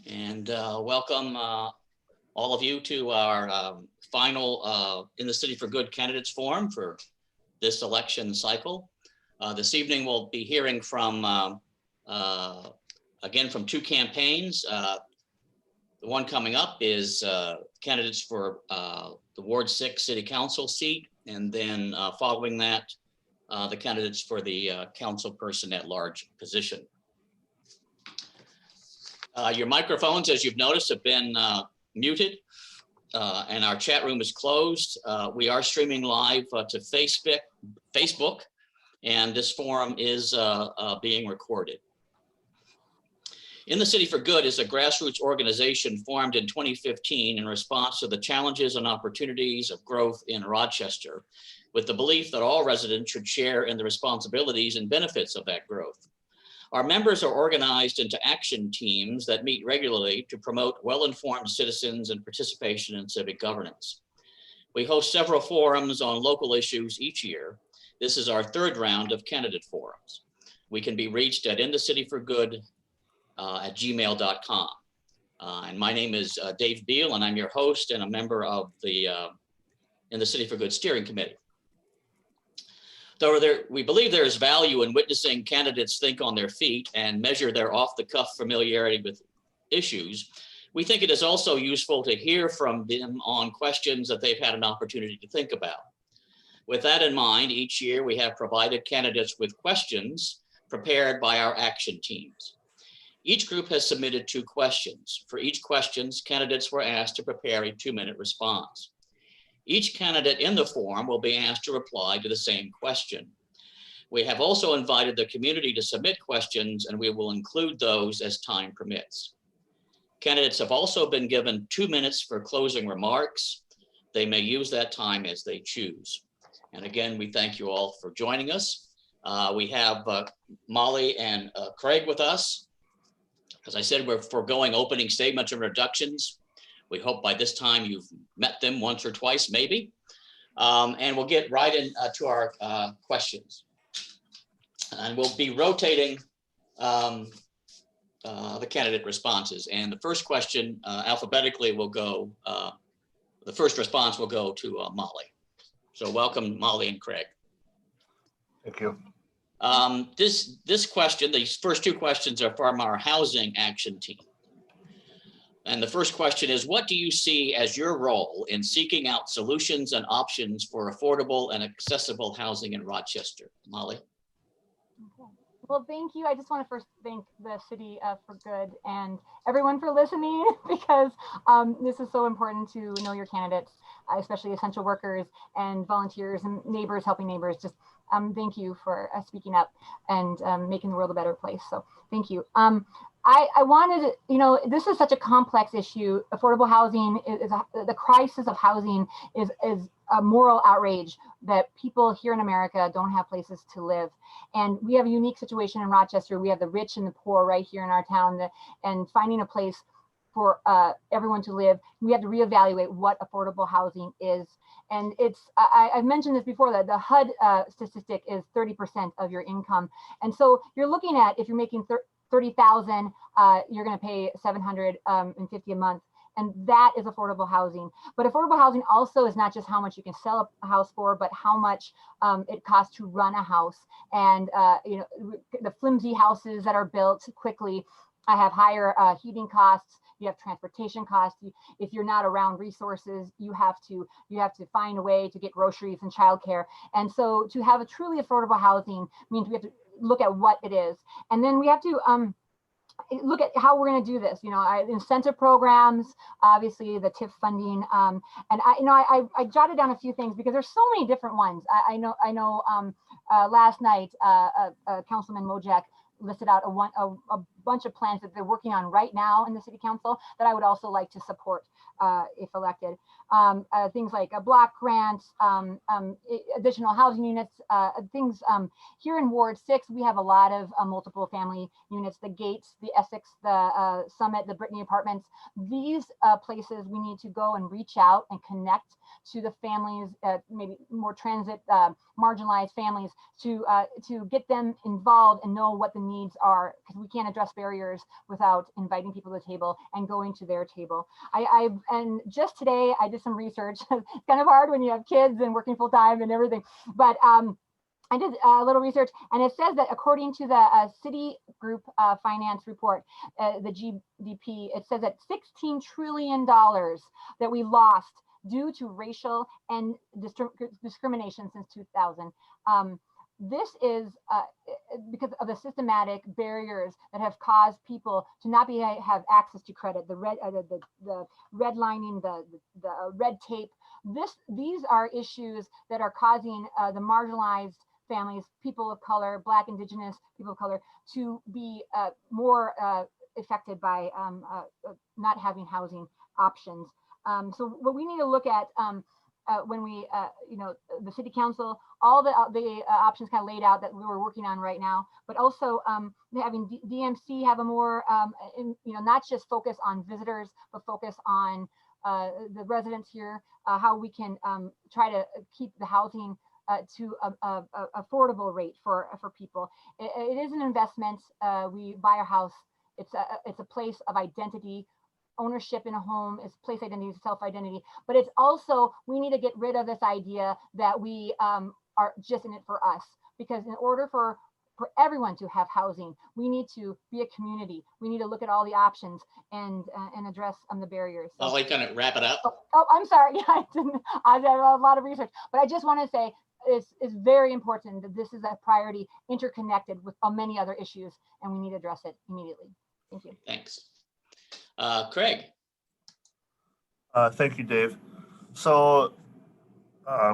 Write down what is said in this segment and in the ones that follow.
And welcome all of you to our final In the City for Good Candidates Forum for this election cycle. This evening we'll be hearing from, again, from two campaigns. The one coming up is candidates for the Ward 6 City Council seat, and then following that, the candidates for the council person at large position. Your microphones, as you've noticed, have been muted, and our chat room is closed. We are streaming live to Facebook, and this forum is being recorded. In the City for Good is a grassroots organization formed in 2015 in response to the challenges and opportunities of growth in Rochester, with the belief that all residents should share in the responsibilities and benefits of that growth. Our members are organized into action teams that meet regularly to promote well-informed citizens and participation in civic governance. We host several forums on local issues each year. This is our third round of candidate forums. We can be reached at inthecityforgood@gmail.com. And my name is Dave Beal, and I'm your host and a member of the In the City for Good Steering Committee. Though we believe there is value in witnessing candidates think on their feet and measure their off-the-cuff familiarity with issues, we think it is also useful to hear from them on questions that they've had an opportunity to think about. With that in mind, each year we have provided candidates with questions prepared by our action teams. Each group has submitted 2 questions. For each question, candidates were asked to prepare a 2-minute response. Each candidate in the forum will be asked to reply to the same question. We have also invited the community to submit questions, and we will include those as time permits. Candidates have also been given 2 minutes for closing remarks. They may use that time as they choose. And again, we thank you all for joining us. We have Molly and Craig with us. As I said, we're foregoing opening statements and introductions. We hope by this time you've met them once or twice, maybe. And we'll get right into our questions. And we'll be rotating the candidate responses. And the first question alphabetically will go, the first response will go to Molly. So welcome, Molly and Craig. Thank you. This question, these first 2 questions are from our housing action team. And the first question is, what do you see as your role in seeking out solutions and options for affordable and accessible housing in Rochester? Molly? Okay. Well, thank you. I just want to first thank the City for Good and everyone for listening, because this is so important to know your candidates, especially essential workers and volunteers and neighbors, helping neighbors. Just thank you for speaking up and making the world a better place. So thank you. I wanted, this is such a complex issue. Affordable housing the crisis of housing is a moral outrage that people here in America don't have places to live. And we have a unique situation in Rochester. We have the rich and the poor right here in our town, and finding a place for everyone to live. We have to reevaluate what affordable housing is. And I've mentioned this before, that the HUD statistic is 30% of your income. And so you're looking at, if you're making $30,000, you're going to pay $750 a month, and that is affordable housing. But affordable housing also is not just how much you can sell a house for, but how much it costs to run a house. And the flimsy houses that are built quickly have higher heating costs. You have transportation costs. If you're not around resources, you have to find a way to get groceries and childcare. And so to have a truly affordable housing means we have to look at what it is. And then we have to look at how we're going to do this. Incentive programs, obviously the TIF funding, and I jotted down a few things because there's so many different ones. I know. Last night, Councilman Mojek listed out a bunch of plans that they're working on right now in the City Council that I would also like to support if elected. Things like block grants, additional housing units, things here in Ward 6, we have a lot of multiple family units, the Gates, the Essex, the Summit, the Brittany Apartments. These places we need to go and reach out and connect to the families, maybe more transit marginalized families, to get them involved and know what the needs are, because we can't address barriers without inviting people to the table and going to their table. And just today I did some research. It's kind of hard when you have kids and working full time and everything, but I did a little research, and it says that according to the City Group Finance Report, the GDP, it says that $16 trillion that we lost due to racial and discrimination since 2000. This is because of the systematic barriers that have caused people to not have access to credit, the redlining, the red tape. These are issues that are causing the marginalized families, people of color, Black, Indigenous people of color, to be more affected by not having housing options. So what we need to look at when we, the City Council, all the options kind of laid out that we were working on right now, but also having DMC have a more, not just focus on visitors, but focus on the residents here, how we can try to keep the housing to a affordable rate for people. It is an investment. We buy a house. It's a place of identity. Ownership in a home is place identity, self-identity. But it's also, we need to get rid of this idea that we are just in it for us. Because in order for everyone to have housing, we need to be a community. We need to look at all the options and address the barriers. So, Molly, can I wrap it up? Oh, I'm sorry. Yeah, I did a lot of research, but I just want to say, it's very important that this is a priority, interconnected with many other issues, and we need to address it immediately. Thank you. Thanks. Craig. Thank you, Dave. So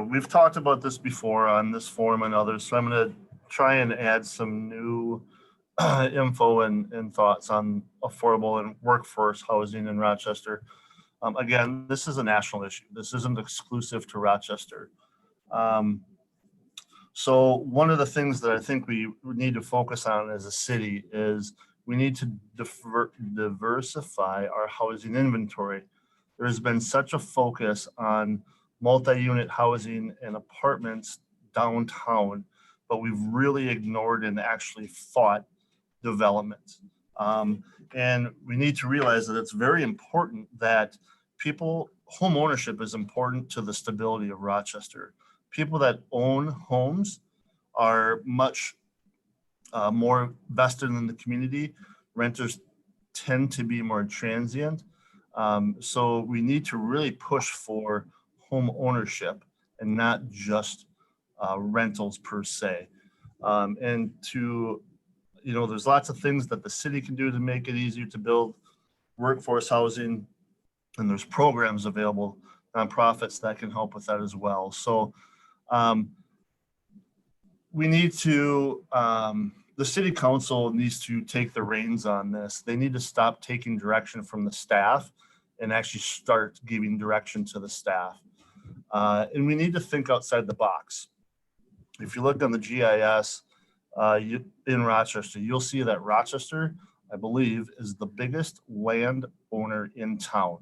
we've talked about this before on this forum and others, so I'm going to try and add some new info and thoughts on affordable and workforce housing in Rochester. Again, this is a national issue. This isn't exclusive to Rochester. So one of the things that I think we need to focus on as a city is we need to diversify our housing inventory. There has been such a focus on multi-unit housing and apartments downtown, but we've really ignored and actually fought development. And we need to realize that it's very important that home ownership is important to the stability of Rochester. People that own homes are much more vested in the community. Renters tend to be more transient. So we need to really push for home ownership and not just rentals per se. And there's lots of things that the city can do to make it easier to build workforce housing, and there's programs available, nonprofits that can help with that as well. So we need to, the city council needs to take the reins on this. They need to stop taking direction from the staff and actually start giving direction to the staff. And we need to think outside the box. If you look on the GIS in Rochester, you'll see that Rochester, I believe, is the biggest landowner in town.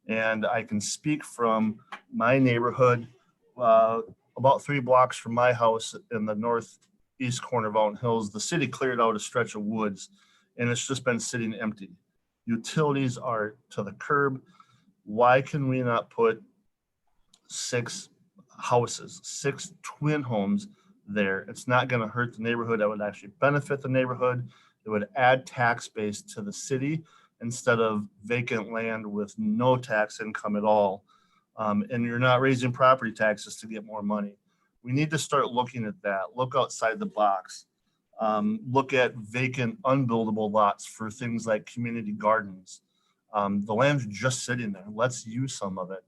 And I can speak from my neighborhood, about 3 blocks from my house in the northeast corner of Mountain Hills. The city cleared out a stretch of woods, and it's just been sitting empty. Utilities are to the curb. Why can we not put 6 houses, 6 twin homes there? It's not going to hurt the neighborhood. That would actually benefit the neighborhood. It would add tax base to the city instead of vacant land with no tax income at all. And you're not raising property taxes to get more money. We need to start looking at that. Look outside the box. Look at vacant, unbuildable lots for things like community gardens. The land's just sitting there. Let's use some of it.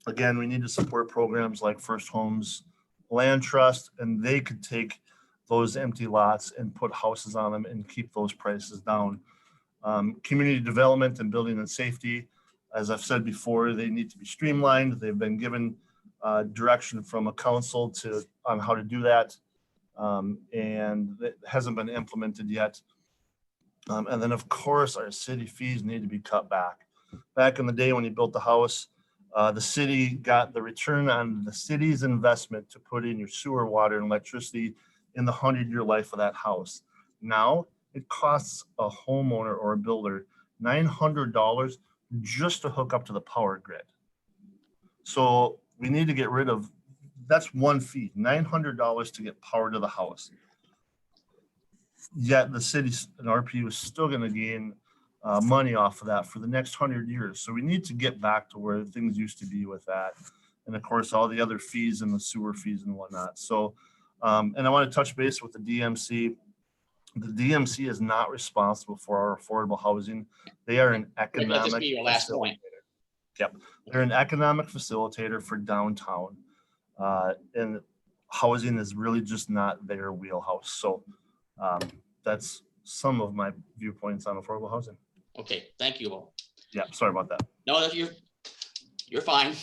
Again, we need to support programs like First Homes Land Trust, and they could take those empty lots and put houses on them and keep those prices down. Community development and building and safety, as I've said before, they need to be streamlined. They've been given direction from a council on how to do that, and it hasn't been implemented yet. And then, of course, our city fees need to be cut back. Back in the day when you built the house, the city got the return on the city's investment to put in your sewer, water, and electricity in the 100-year life of that house. Now it costs a homeowner or a builder $900 just to hook up to the power grid. So we need to get rid of, that's one fee, $900 to get power to the house. Yet the city and RPU is still going to gain money off of that for the next 100 years. So we need to get back to where things used to be with that. And of course, all the other fees and the sewer fees and whatnot. So, and I want to touch base with the DMC. The DMC is not responsible for our affordable housing. They are an Let this economic be your last point. Yep. They're an economic facilitator for downtown. And housing is really just not their wheelhouse. So that's some of my viewpoints on affordable housing. Okay, thank you all. Yeah, sorry about that. No, you're fine.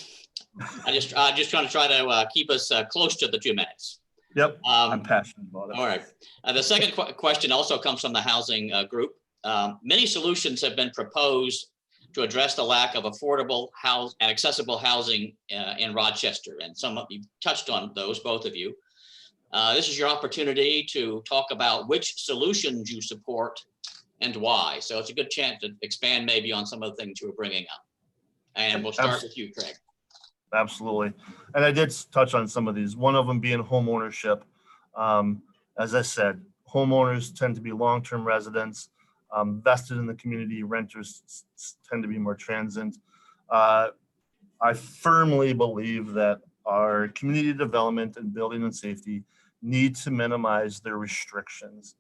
I just trying to keep us close to the 2 minutes. Yep, I'm passionate about it. All right. The second question also comes from the housing group. Many solutions have been proposed to address the lack of affordable and accessible housing in Rochester, and some of you touched on those, both of you. This is your opportunity to talk about which solutions you support and why. So it's a good chance to expand maybe on some of the things you were bringing up. And we'll start with you, Craig. Absolutely. And I did touch on some of these, one of them being home ownership. As I said, homeowners tend to be long-term residents, vested in the community. Renters tend to be more transient. I firmly believe that our community development and building and safety need to minimize their restrictions.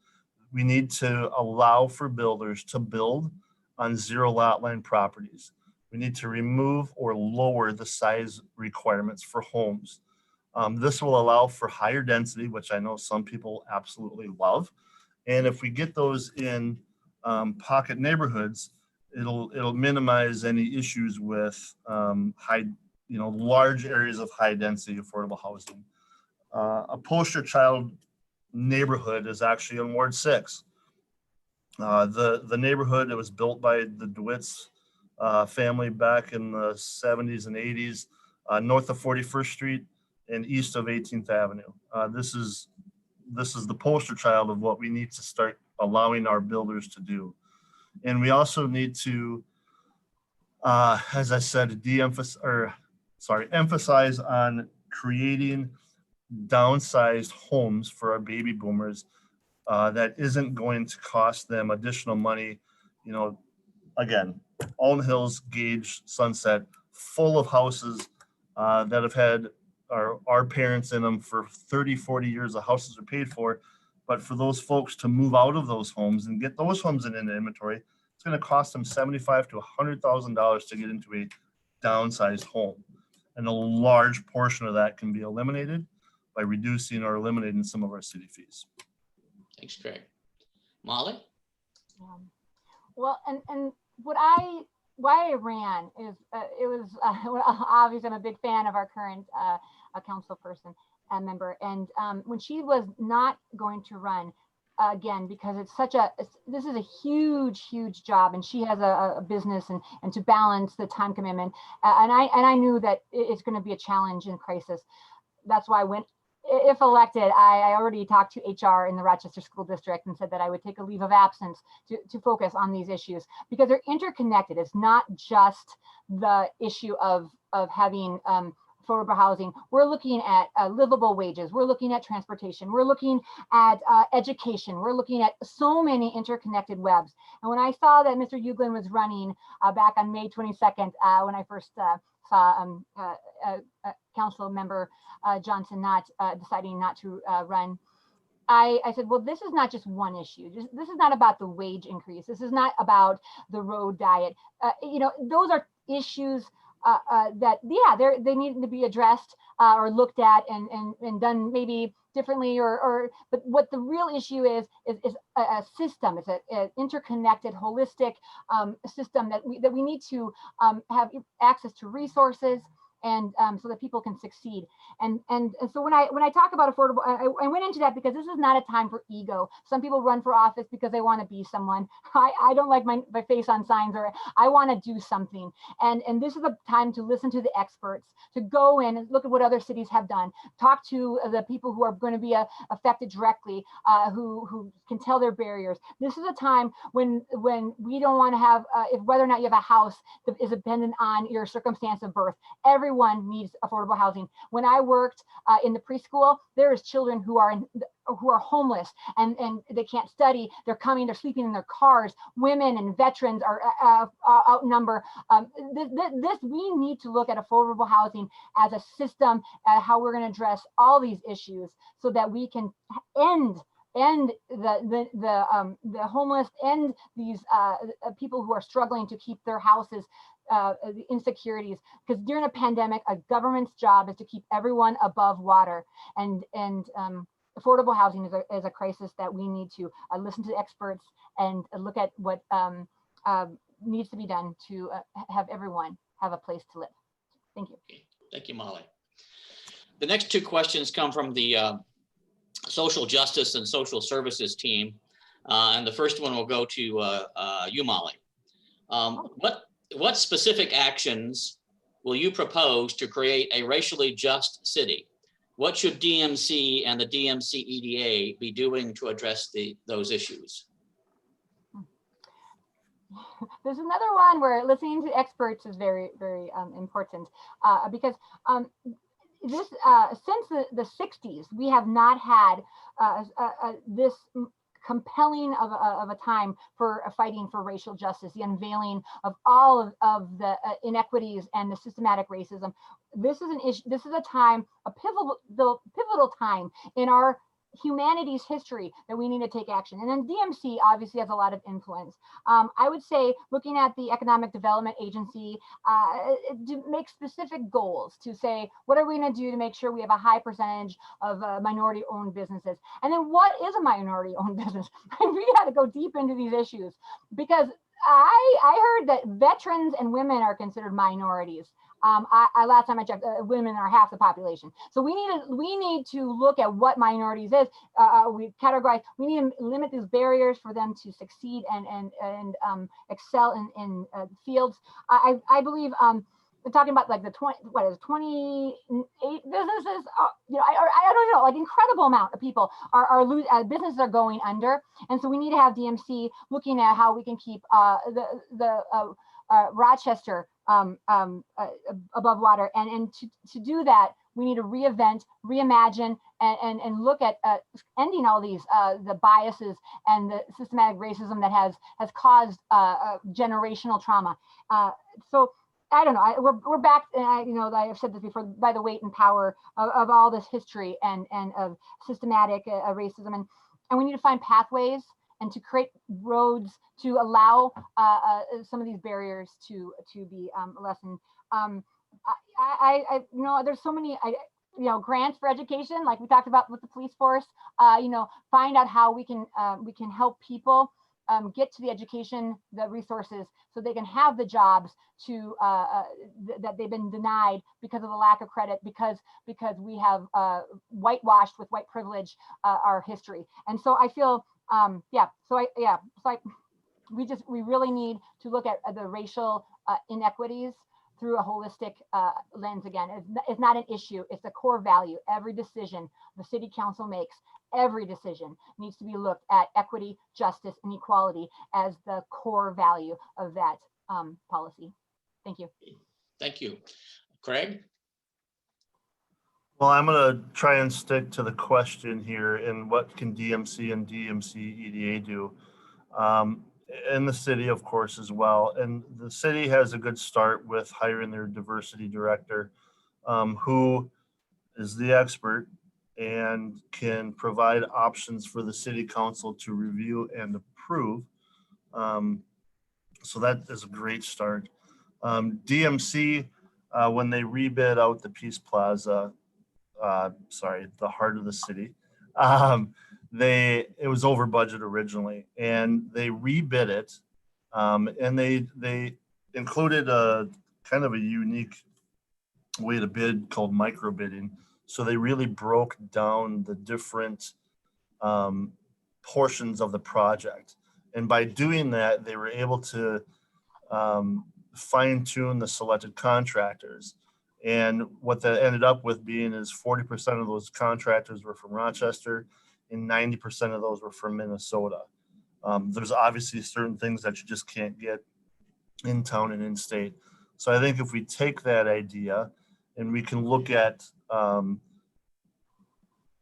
We need to allow for builders to build on zero lot line properties. We need to remove or lower the size requirements for homes. This will allow for higher density, which I know some people absolutely love. And if we get those in pocket neighborhoods, it'll minimize any issues with large areas of high density affordable housing. A poster child neighborhood is actually in Ward 6. The neighborhood that was built by the DeWitt's family back in the 70s and 80s, north of 41st Street and east of 18th Avenue. This is the poster child of what we need to start allowing our builders to do. And we also need to, as I said, emphasize on creating downsized homes for our baby boomers that isn't going to cost them additional money. Again, Alton Hills, Gage, Sunset, full of houses that have had our parents in them for 30, 40 years. The houses are paid for, but for those folks to move out of those homes and get those homes into inventory, it's going to cost them $75,000 to $100,000 to get into a downsized home. And a large portion of that can be eliminated by reducing or eliminating some of our city fees. Thanks, Craig. Molly? Well, and why I ran is obviously I'm a big fan of our current council person member, and when she was not going to run again, because this is a huge job, and she has a business and to balance the time commitment, and I knew that it's going to be a challenge and crisis. That's why if elected, I already talked to HR in the Rochester School District and said that I would take a leave of absence to focus on these issues, because they're interconnected. It's not just the issue of having affordable housing. We're looking at livable wages. We're looking at transportation. We're looking at education. We're looking at so many interconnected webs. And when I saw that Mr. Uglin was running back on May 22nd, when I first saw council member Johnson deciding not to run, I said, well, this is not just one issue. This is not about the wage increase. This is not about the road diet. Those are issues that they need to be addressed or looked at and done maybe differently but what the real issue is a system. It's an interconnected, holistic system that we need to have access to resources, and so that people can succeed. And so when I talk about affordable, I went into that because this is not a time for ego. Some people run for office because they want to be someone. I don't like my face on signs, or I want to do something. And this is a time to listen to the experts, to go in and look at what other cities have done, talk to the people who are going to be affected directly, who can tell their barriers. This is a time when we don't want to have, if whether or not you have a house that is dependent on your circumstance of birth. Everyone needs affordable housing. When I worked in the preschool, there is children who are homeless and they can't study. They're sleeping in their cars. Women and veterans are outnumbered. We need to look at affordable housing as a system, how we're going to address all these issues so that we can end the homeless, end these people who are struggling to keep their houses, the insecurities, because during a pandemic, a government's job is to keep everyone above water, and affordable housing is a crisis that we need to listen to experts and look at what needs to be done to have everyone have a place to live. Thank you. Thank you, Molly. The next two questions come from the Social Justice and Social Services team. And the first one will go to you, Molly. What specific actions will you propose to create a racially just city? What should DMC and the DMC EDA be doing to address those issues? There's another one where listening to experts is very, very important because this since the 60s, we have not had this compelling of a time for fighting for racial justice, the unveiling of all of the inequities and the systematic racism. This is an issue. This is a time, a pivotal time in our humanity's history that we need to take action. And then DMC obviously has a lot of influence. I would say looking at the Economic Development Agency to make specific goals to say, what are we going to do to make sure we have a high percentage of minority owned businesses? And then what is a minority owned business? We got to go deep into these issues, because I heard that veterans and women are considered minorities. Last time I checked, women are half the population. So we need to look at what minorities is. We categorize. We need to limit these barriers for them to succeed and excel in fields. I believe we're talking about like the 28 businesses. I don't know, like incredible amount of people are businesses are going under, and so we need to have DMC looking at how we can keep the Rochester above water, and to do that, we need to reinvent, reimagine, and look at ending all these the biases and the systematic racism that has caused generational trauma. So I don't know. We're back. I've said this before, by the weight and power of all this history and of systematic racism, and we need to find pathways and to create roads to allow some of these barriers to be lessened. There's so many grants for education, like we talked about with the police force. Find out how we can help people get to the education, the resources, so they can have the jobs to that they've been denied because of the lack of credit, because we have whitewashed with white privilege our history. And so I feel we really need to look at the racial inequities through a holistic lens. Again, it's not an issue, it's a core value. Every decision the city council makes, every decision needs to be looked at equity, justice, and equality as the core value of that policy. Thank you. Thank you. Craig? Well, I'm going to try and stick to the question here, and what can DMC and DMC EDA do? In the city, of course, as well. And the city has a good start with hiring their diversity director, who is the expert and can provide options for the city council to review and approve. So that is a great start. DMC, when they rebid out the Peace Plaza, the heart of the city, it was over budget originally, and they rebid it, and they included a kind of a unique way to bid called micro bidding. So they really broke down the different portions of the project. And by doing that, they were able to fine tune the selected contractors. And what that ended up with being is 40% of those contractors were from Rochester and 90% of those were from Minnesota. There's obviously certain things that you just can't get in town and in state. So I think if we take that idea and we can look at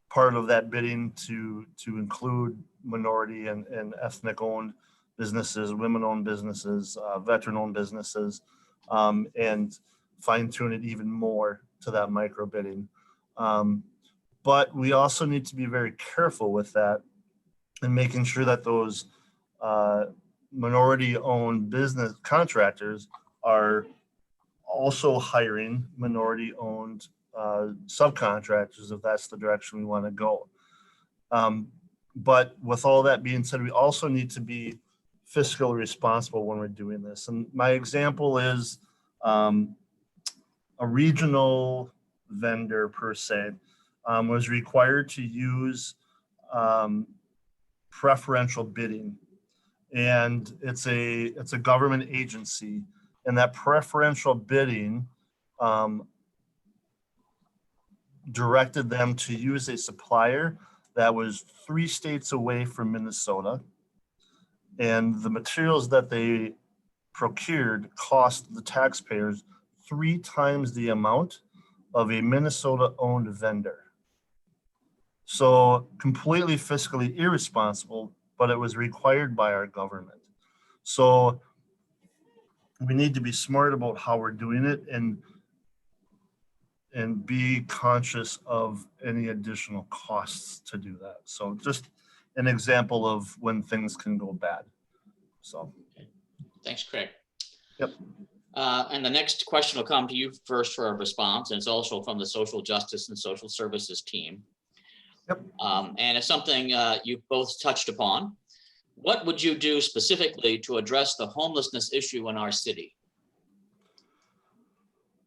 part of that bidding to include minority and ethnic owned businesses, women owned businesses, veteran owned businesses, and fine tune it even more to that micro bidding. But we also need to be very careful with that and making sure that those minority owned business contractors are also hiring minority owned subcontractors if that's the direction we want to go. But with all that being said, we also need to be fiscally responsible when we're doing this. And my example is a regional vendor per se was required to use preferential bidding. And it's a government agency, and that preferential bidding directed them to use a supplier that was 3 states away from Minnesota. And the materials that they procured cost the taxpayers 3 times the amount of a Minnesota-owned vendor. So completely fiscally irresponsible, but it was required by our government. So we need to be smart about how we're doing it and be conscious of any additional costs to do that. So just an example of when things can go bad. So. Okay. Thanks, Craig. Yep. And the next question will come to you first for a response, and it's also from the Social Justice and Social Services team. Yep. And it's something you both touched upon. What would you do specifically to address the homelessness issue in our city?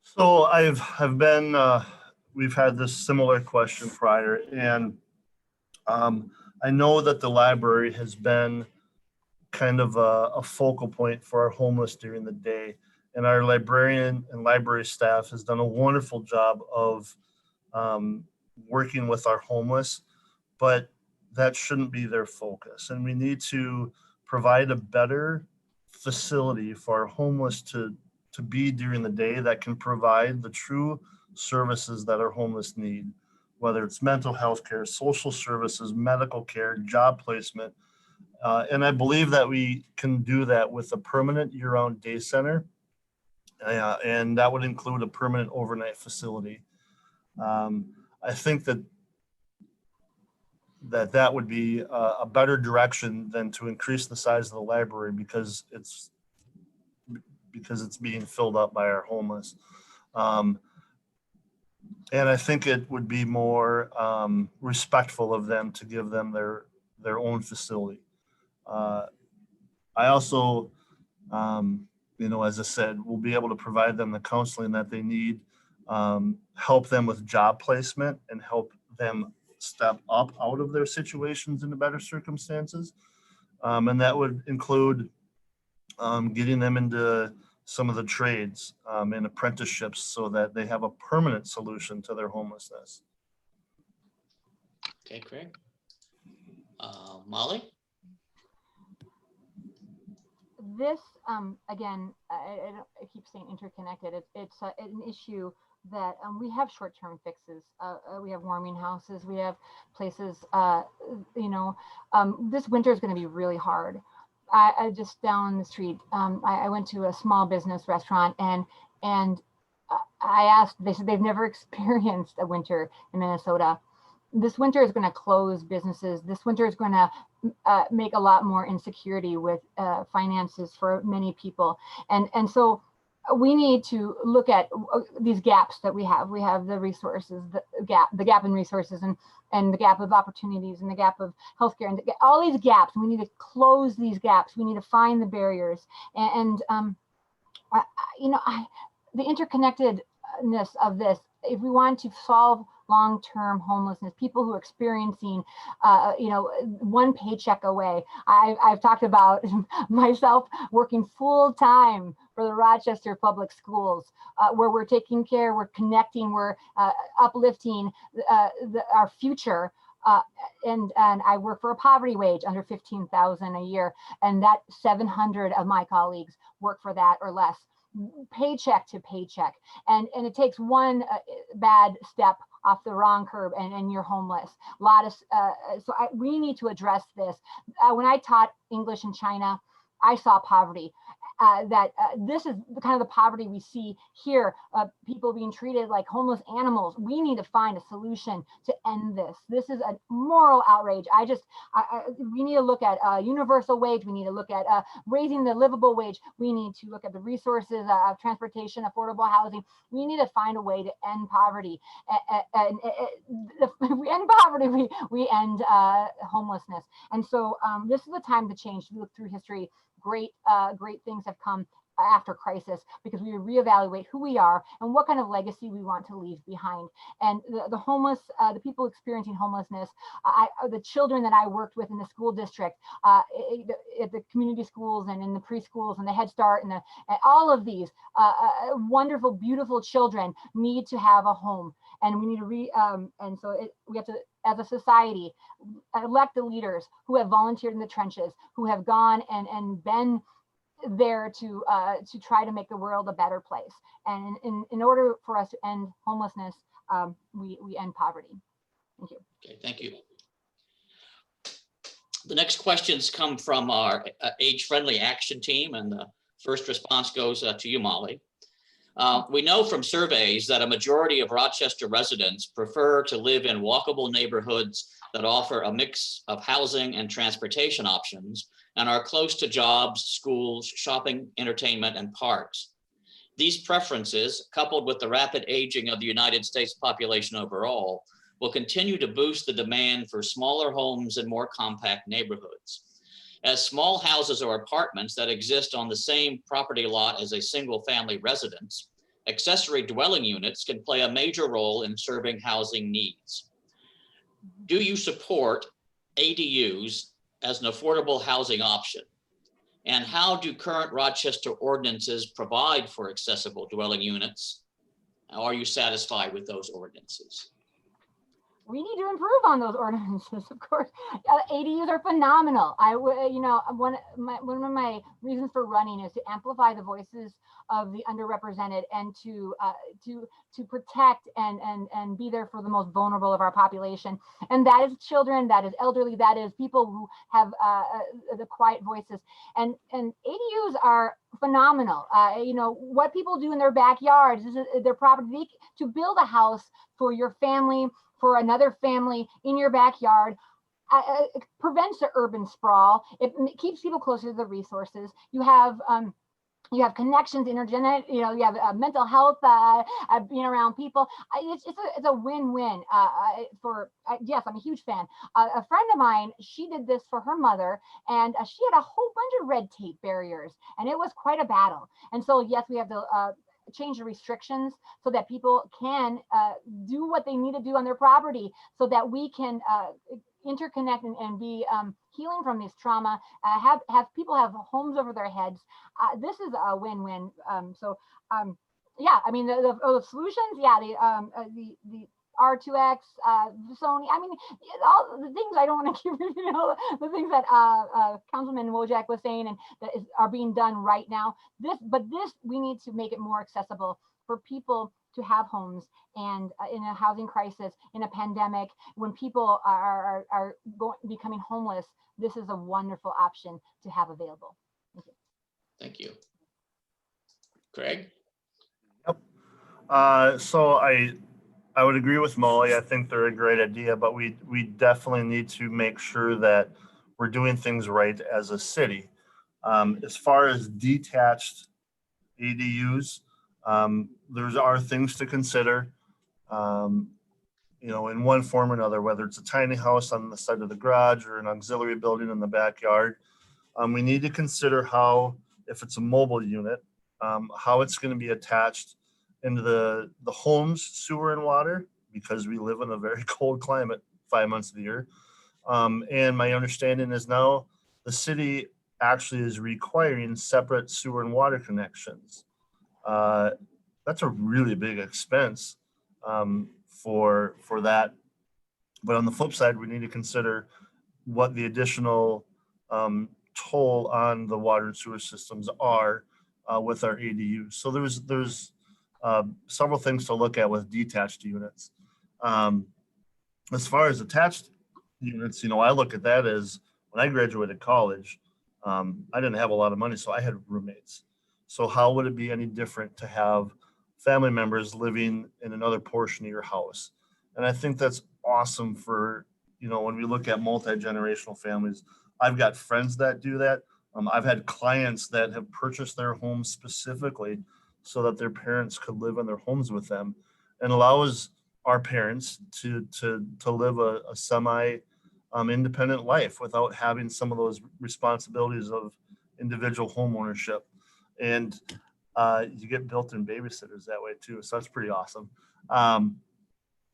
So I've been, we've had this similar question prior, and I know that the library has been kind of a focal point for our homeless during the day. And our librarian and library staff has done a wonderful job of working with our homeless, but that shouldn't be their focus. And we need to provide a better facility for our homeless to be during the day that can provide the true services that our homeless need, whether it's mental health care, social services, medical care, job placement. And I believe that we can do that with a permanent year-round day center. And that would include a permanent overnight facility. I think that would be a better direction than to increase the size of the library because it's being filled up by our homeless. And I think it would be more respectful of them to give them their own facility. I also, as I said, we'll be able to provide them the counseling that they need, help them with job placement, and help them step up out of their situations into better circumstances. And that would include getting them into some of the trades and apprenticeships so that they have a permanent solution to their homelessness. Okay, Craig. Molly? This, again, I keep saying interconnected. It's an issue that we have short-term fixes. We have warming houses. We have places, this winter is going to be really hard. I just down the street, I went to a small business restaurant and I asked, they said they've never experienced a winter in Minnesota. This winter is going to close businesses. This winter is going to make a lot more insecurity with finances for many people. And so we need to look at these gaps that we have. We have the resources, the gap in resources and the gap of opportunities and the gap of healthcare and all these gaps. We need to close these gaps. We need to find the barriers. The interconnected of this, if we want to solve long-term homelessness, people who are experiencing, one paycheck away. I've talked about myself working full-time for the Rochester Public Schools, where we're taking care, we're connecting, we're uplifting our future. And I work for a poverty wage under $15,000 a year, and that 700 of my colleagues work for that or less, paycheck to paycheck. And it takes one bad step off the wrong curb and you're homeless. A lot of we need to address this. When I taught English in China, I saw poverty. This is the kind of the poverty we see here, people being treated like homeless animals. We need to find a solution to end this. This is a moral outrage. We need to look at universal wage. We need to look at raising the livable wage. We need to look at the resources of transportation, affordable housing. We need to find a way to end poverty. And if we end poverty, we end homelessness. And so this is the time to change. To look through history, great things have come after crisis, because we reevaluate who we are and what kind of legacy we want to leave behind. And the homeless, the people experiencing homelessness, the children that I worked with in the school district, at the community schools and in the preschools and the Head Start and all of these wonderful, beautiful children need to have a home. And we need to we have to, as a society, elect the leaders who have volunteered in the trenches, who have gone and been there to try to make the world a better place. And in order for us to end homelessness, we end poverty. Thank you. Okay, thank you. The next questions come from our age-friendly action team, and the first response goes to you, Molly. We know from surveys that a majority of Rochester residents prefer to live in walkable neighborhoods that offer a mix of housing and transportation options and are close to jobs, schools, shopping, entertainment, and parks. These preferences, coupled with the rapid aging of the United States population overall, will continue to boost the demand for smaller homes and more compact neighborhoods. As small houses or apartments that exist on the same property lot as a single family residence, accessory dwelling units can play a major role in serving housing needs. Do you support ADUs as an affordable housing option? And how do current Rochester ordinances provide for accessible dwelling units? Are you satisfied with those ordinances? We need to improve on those ordinances, of course. ADUs are phenomenal. One of my reasons for running is to amplify the voices of the underrepresented and to protect and be there for the most vulnerable of our population. And that is children, that is elderly, that is people who have the quiet voices. And ADUs are phenomenal. What people do in their backyards, their property, to build a house for your family, for another family in your backyard, it prevents the urban sprawl. It keeps people closer to the resources. You have connections, intergenetic. You have mental health, being around people. It's a win-win. Yes, I'm a huge fan. A friend of mine, she did this for her mother, and she had a whole bunch of red tape barriers, and it was quite a battle. And so, yes, we have to change the restrictions so that people can do what they need to do on their property, so that we can interconnect and be healing from this trauma, have people have homes over their heads. This is a win-win. Yeah, I mean, the solutions, yeah, the R2X, Sony, I mean, all the things I don't want to keep, the things that Councilman Wojak was saying and that are being done right now. But we need to make it more accessible for people to have homes. And in a housing crisis, in a pandemic, when people are becoming homeless, this is a wonderful option to have available. Thank you. Thank you. Craig? Yep. So I would agree with Molly. I think they're a great idea, but we definitely need to make sure that we're doing things right as a city. As far as detached ADUs, there are things to consider, in one form or another, whether it's a tiny house on the side of the garage or an auxiliary building in the backyard. We need to consider how, if it's a mobile unit, how it's going to be attached into the homes, sewer and water, because we live in a very cold climate 5 months of the year. And my understanding is now the city actually is requiring separate sewer and water connections. That's a really big expense for that. But on the flip side, we need to consider what the additional toll on the water and sewer systems are with our ADUs. So there's several things to look at with detached units. As far as attached units, I look at that as when I graduated college, I didn't have a lot of money, so I had roommates. So how would it be any different to have family members living in another portion of your house? And I think that's awesome for, when we look at multi-generational families. I've got friends that do that. I've had clients that have purchased their homes specifically so that their parents could live in their homes with them, and allows our parents to live a semi independent life without having some of those responsibilities of individual home ownership. And you get built-in babysitters that way too. So that's pretty awesome.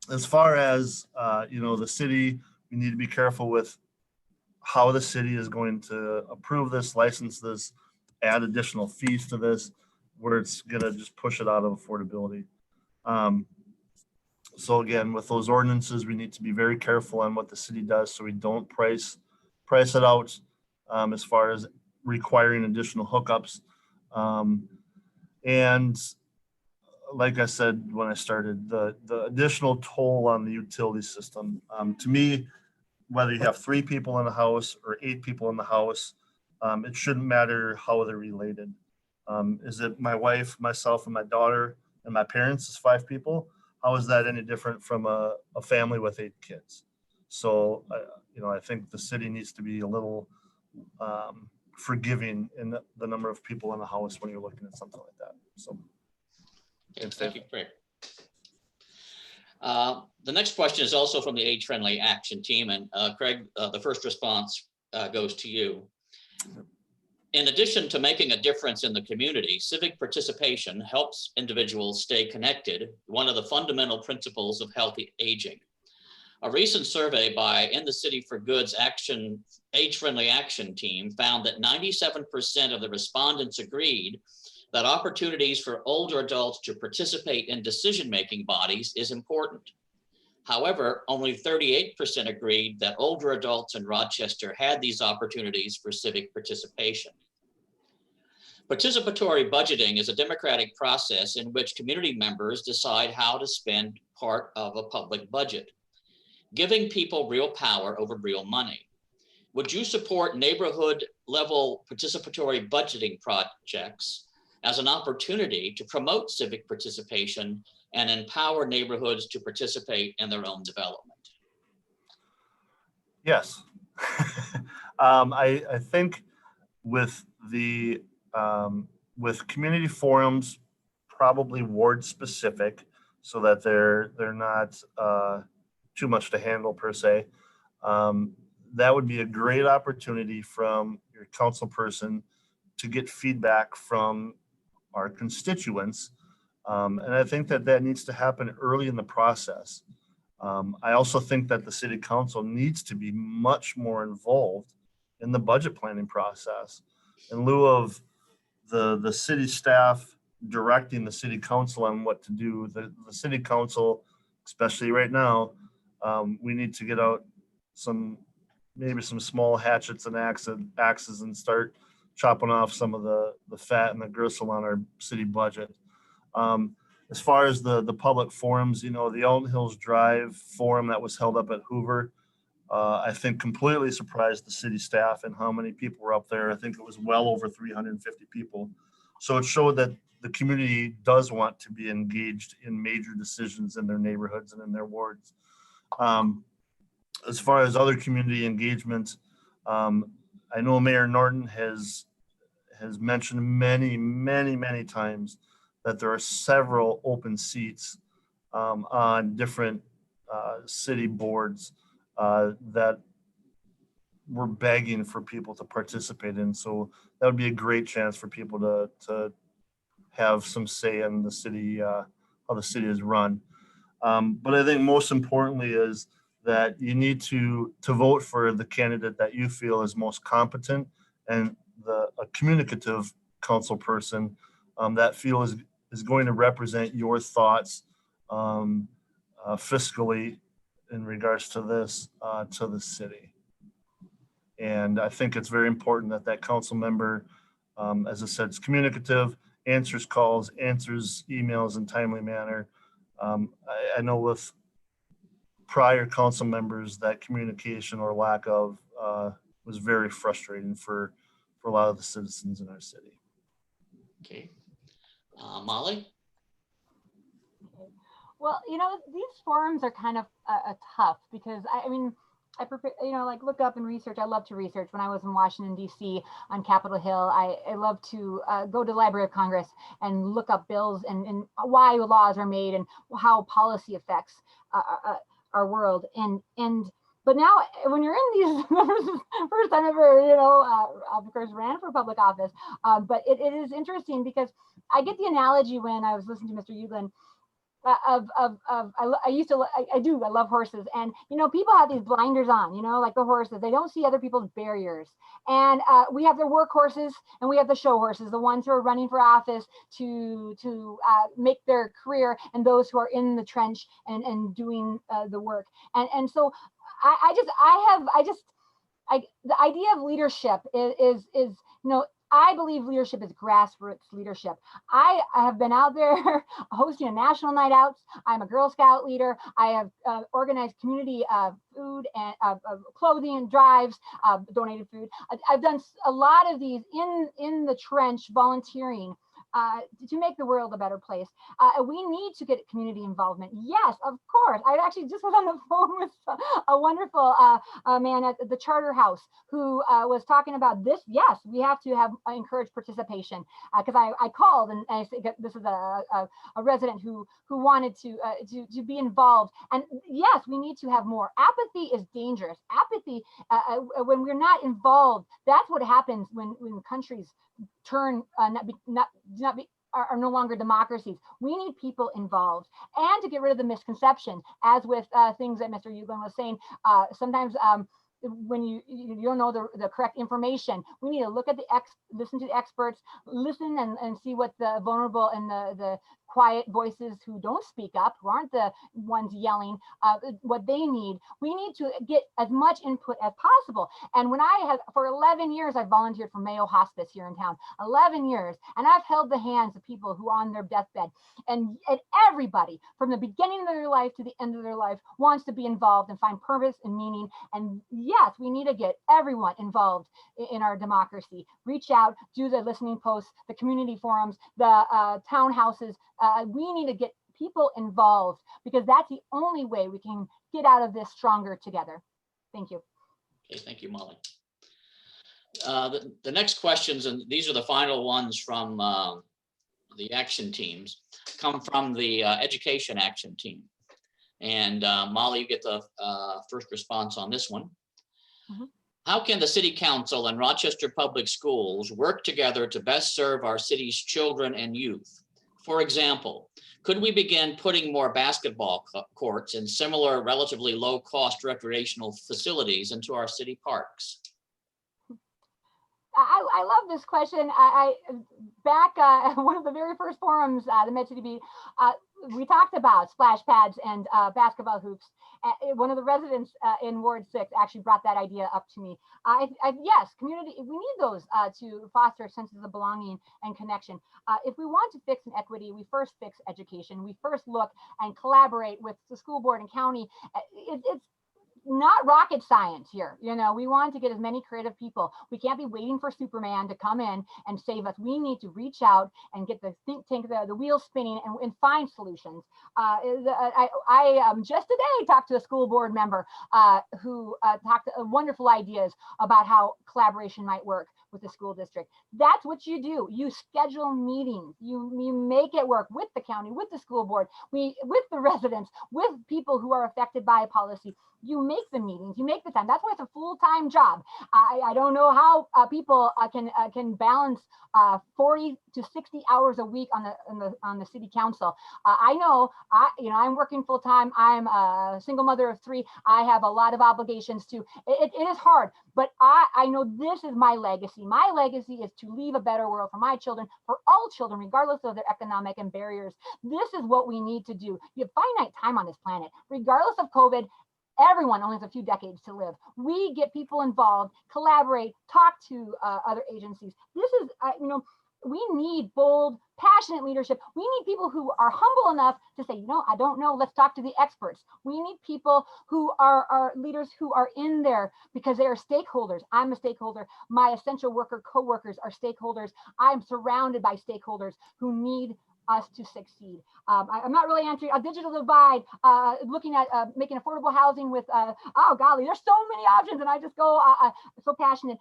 As far as, the city, we need to be careful with how the city is going to approve this, license this, add additional fees to this, where it's going to just push it out of affordability. So again, with those ordinances, we need to be very careful on what the city does so we don't price it out as far as requiring additional hookups. And like I said when I started, the additional toll on the utility system, to me, whether you have 3 people in the house or 8 people in the house, it shouldn't matter how they're related. Is it my wife, myself, and my daughter, and my parents is 5 people? How is that any different from a family with 8 kids? So, I think the city needs to be a little forgiving in the number of people in the house when you're looking at something like that. So, Thank you, Craig. The next question is also from the Age-Friendly Action Team, and Craig, the first response goes to you. In addition to making a difference in the community, civic participation helps individuals stay connected, one of the fundamental principles of healthy aging. A recent survey by In the City for Good's Age-Friendly Action Team found that 97% of the respondents agreed that opportunities for older adults to participate in decision-making bodies is important. However, only 38% agreed that older adults in Rochester had these opportunities for civic participation. Participatory budgeting is a democratic process in which community members decide how to spend part of a public budget, giving people real power over real money. Would you support neighborhood-level participatory budgeting projects as an opportunity to promote civic participation and empower neighborhoods to participate in their own development? Yes. I think with with community forums, probably ward specific, so that they're not too much to handle per se. That would be a great opportunity from your council person to get feedback from our constituents. And I think that needs to happen early in the process. I also think that the city council needs to be much more involved in the budget planning process. In lieu of the city staff directing the city council on what to do, the city council, especially right now, we need to get out maybe some small hatchets and axes and start chopping off some of the fat and the gristle on our city budget. As far as the public forums, the Alton Hills Drive forum that was held up at Hoover, I think completely surprised the city staff and how many people were up there. I think it was well over 350 people. So it showed that the community does want to be engaged in major decisions in their neighborhoods and in their wards. As far as other community engagement, I know Mayor Norton has mentioned many times that there are several open seats on different city boards that we're begging for people to participate in. So that would be a great chance for people to have some say in the city the city is run. But I think most importantly is that you need to vote for the candidate that you feel is most competent and a communicative council person that feel is going to represent your thoughts fiscally in regards to this to the city. And I think it's very important that that council member, as I said, is communicative, answers calls, answers emails in timely manner. I know with prior council members that communication or lack of was very frustrating for a lot of the citizens in our city. Okay. Molly? Well, these forums are kind of tough because I mean, I prefer, like look up and research. I love to research. When I was in Washington, D.C. on Capitol Hill, I love to go to the Library of Congress and look up bills and why laws are made and how policy affects our world. But now when you're in these, first time ever, of course, ran for public office. But it is interesting because I get the analogy when I was listening to Mr. Uglin I love horses, and people have these blinders on, like the horses. They don't see other people's barriers, and we have the workhorses and we have the show horses, the ones who are running for office to make their career, and those who are in the trench and doing the work. And so the idea of leadership is I believe leadership is grassroots leadership. I have been out there hosting a national night out. I'm a Girl Scout leader. I have organized community food and clothing drives, donated food. I've done a lot of these in the trench volunteering to make the world a better place. We need to get community involvement. Yes, of course. I actually just was on the phone with a wonderful man at the Charter House who was talking about this. Yes, we have to encourage participation because I called and I said this is a resident who wanted to be involved. And yes, we need to have more. Apathy is dangerous. Apathy, when we're not involved, that's what happens when countries turn are no longer democracies. We need people involved, and to get rid of the misconception, as with things that Mr. Uglin was saying. Sometimes when you don't know the correct information, we need to look at listen to the experts, listen and see what the vulnerable and the quiet voices who don't speak up, who aren't the ones yelling, what they need. We need to get as much input as possible. And when for 11 years, I volunteered for Mayo Hospice here in town, 11 years. And I've held the hands of people who are on their deathbed, and everybody from the beginning of their life to the end of their life wants to be involved and find purpose and meaning. And yes, we need to get everyone involved in our democracy. Reach out, do the listening posts, the community forums, the townhouses. We need to get people involved because that's the only way we can get out of this stronger together. Thank you. Okay, thank you, Molly. The next questions, and these are the final ones from the action teams, come from the education action team. And Molly, you get the first response on this one. Mm-hmm. How can the City Council and Rochester Public Schools work together to best serve our city's children and youth? For example, could we begin putting more basketball courts and similar relatively low-cost recreational facilities into our city parks? I love this question. Back one of the very first forums, the MedCityB, we talked about splash pads and basketball hoops. One of the residents in Ward 6 actually brought that idea up to me. Yes, community, we need those to foster senses of belonging and connection. If we want to fix inequity, we first fix education. We first look and collaborate with the school board and county. It's not rocket science here. We want to get as many creative people. We can't be waiting for Superman to come in and save us. We need to reach out and get the think tank, the wheels spinning and find solutions. I just today talked to a school board member who talked wonderful ideas about how collaboration might work with the school district. That's what you do. You schedule meetings. You make it work with the county, with the school board, with the residents, with people who are affected by a policy. You make the meetings, you make the time. That's why it's a full-time job. I don't know how people can balance 40 to 60 hours a week on the city council. I know, I'm working full-time. I'm a single mother of 3. I have a lot of obligations too. It is hard, but I know this is my legacy. My legacy is to leave a better world for my children, for all children, regardless of their economic and barriers. This is what we need to do. You have finite time on this planet, regardless of COVID. Everyone only has a few decades to live. We get people involved, collaborate, talk to other agencies. This is, we need bold, passionate leadership. We need people who are humble enough to say, I don't know, let's talk to the experts. We need people who are leaders who are in there because they are stakeholders. I'm a stakeholder. My essential worker coworkers are stakeholders. I'm surrounded by stakeholders who need us to succeed. I'm not really answering a digital divide, looking at making affordable housing with, oh golly, there's so many options, and I just go so passionate.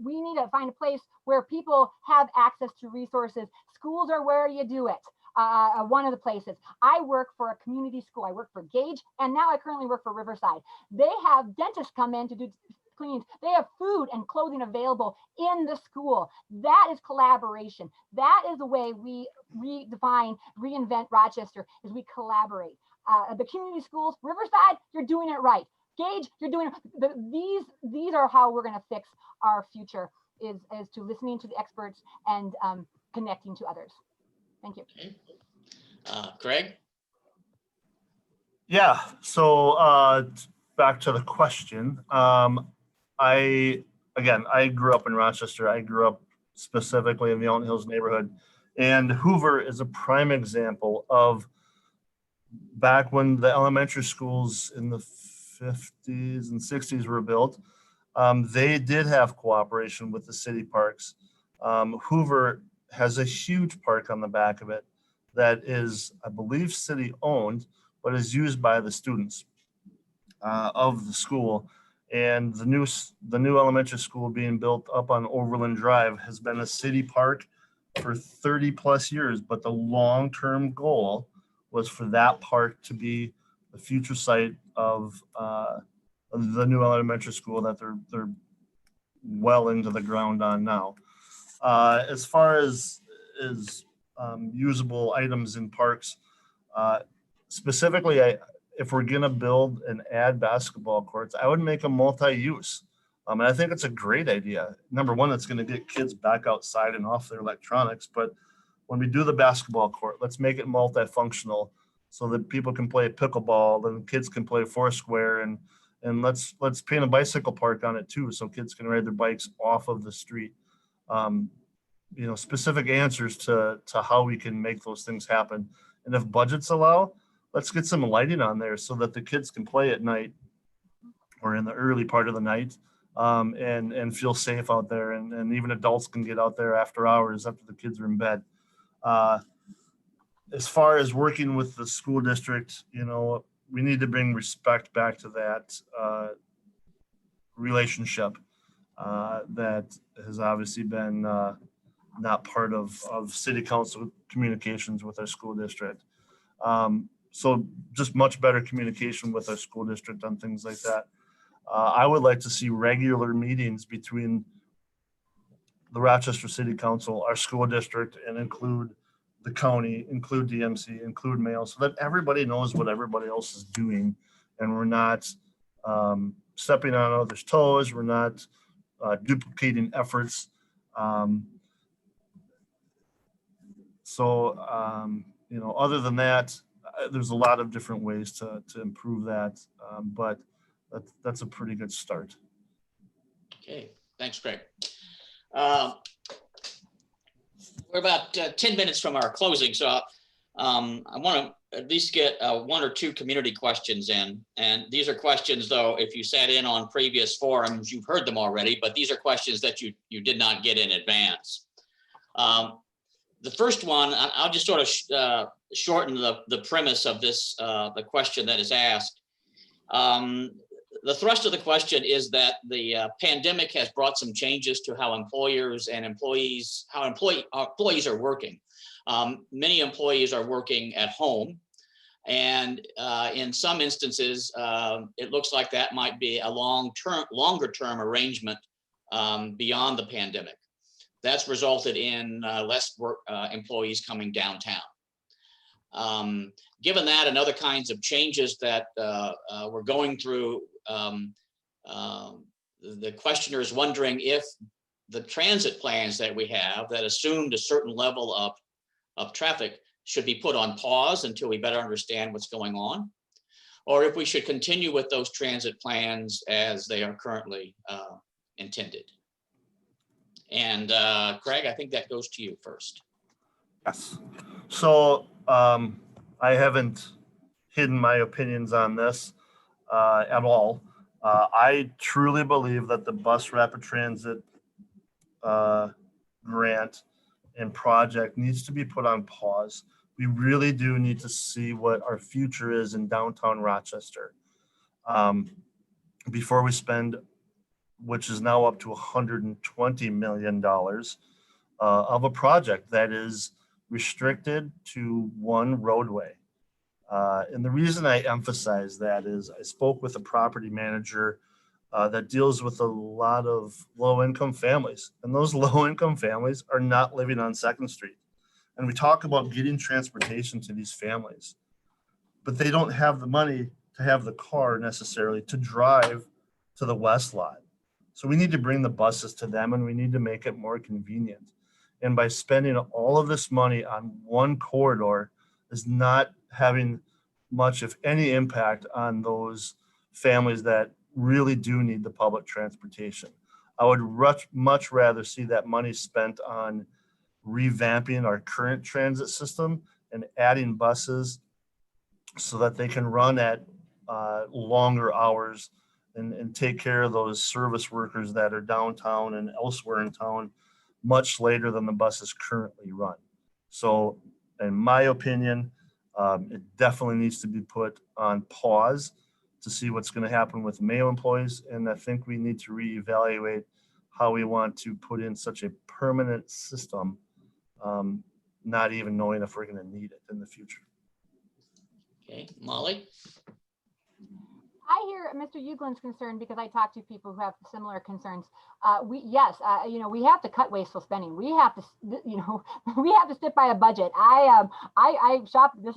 We need to find a place where people have access to resources. Schools are where you do it. One of the places. I work for a community school. I work for Gage, and now I currently work for Riverside. They have dentists come in to do cleans. They have food and clothing available in the school. That is collaboration. That is the way we redefine, reinvent Rochester, is we collaborate. The community schools, Riverside, you're doing it right. Gage, you're doing it. These are how we're going to fix our future, is to listening to the experts and connecting to others. Thank you. Okay. Craig? Yeah, so back to the question. I grew up in Rochester. I grew up specifically in the Alton Hills neighborhood. And Hoover is a prime example of back when the elementary schools in the 50s and 60s were built. They did have cooperation with the city parks. Hoover has a huge park on the back of it that is, I believe, city owned, but is used by the students of the school. And the new elementary school being built up on Overland Drive has been a city park for 30 plus years. But the long-term goal was for that park to be the future site of the new elementary school that they're well into the ground on now. As far as usable items in parks, specifically, if we're gonna build and add basketball courts, I would make them multi-use. And I think it's a great idea. Number one, it's gonna get kids back outside and off their electronics. But when we do the basketball court, let's make it multifunctional so that people can play pickleball and kids can play foursquare, and let's paint a bicycle park on it too, so kids can ride their bikes off of the street. Specific answers to how we can make those things happen. And if budgets allow, let's get some lighting on there so that the kids can play at night or in the early part of the night, and feel safe out there. And even adults can get out there after hours, after the kids are in bed. As far as working with the school district, we need to bring respect back to that relationship that has obviously been not part of city council communications with our school district. So just much better communication with our school district on things like that. I would like to see regular meetings between the Rochester City Council, our school district, and include the county, include DMC, include Mayo, so that everybody knows what everybody else is doing, and we're not stepping on others' toes. We're not duplicating efforts. Other than that, there's a lot of different ways to improve that, but that's a pretty good start. Okay, thanks, Craig. We're about 10 minutes from our closing, so I want to at least get 1 or 2 community questions in. And these are questions, though, if you sat in on previous forums, you've heard them already, but these are questions that you did not get in advance. The first one, I'll just sort of shorten the premise of this, the question that is asked. The thrust of the question is that the pandemic has brought some changes to how employers and employees are working. Many employees are working at home, And in some instances, it looks like that might be a longer term arrangement beyond the pandemic. That's resulted in less employees coming downtown. Given that and other kinds of changes that we're going through, the questioner is wondering if the transit plans that we have that assumed a certain level of traffic should be put on pause until we better understand what's going on, or if we should continue with those transit plans as they are currently intended. And Craig, I think that goes to you first. Yes. So I haven't hidden my opinions on this at all. I truly believe that the bus rapid transit grant and project needs to be put on pause. We really do need to see what our future is in downtown Rochester before we spend, which is now up to $120 million of a project that is restricted to one roadway. And the reason I emphasize that is I spoke with a property manager that deals with a lot of low-income families, and those low-income families are not living on 2nd Street. And we talk about getting transportation to these families, but they don't have the money to have the car necessarily to drive to the west lot. So we need to bring the buses to them, and we need to make it more convenient. And by spending all of this money on one corridor is not having much, if any, impact on those families that really do need the public transportation. I would much rather see that money spent on revamping our current transit system and adding buses so that they can run at longer hours and take care of those service workers that are downtown and elsewhere in town much later than the buses currently run. So in my opinion, it definitely needs to be put on pause to see what's going to happen with Mayo employees. And I think we need to reevaluate how we want to put in such a permanent system, not even knowing if we're going to need it in the future. Okay, Molly? I hear Mr. Euglin's concern because I talk to people who have similar concerns. We have to cut wasteful spending. We have to, we have to stick by a budget. I shop. You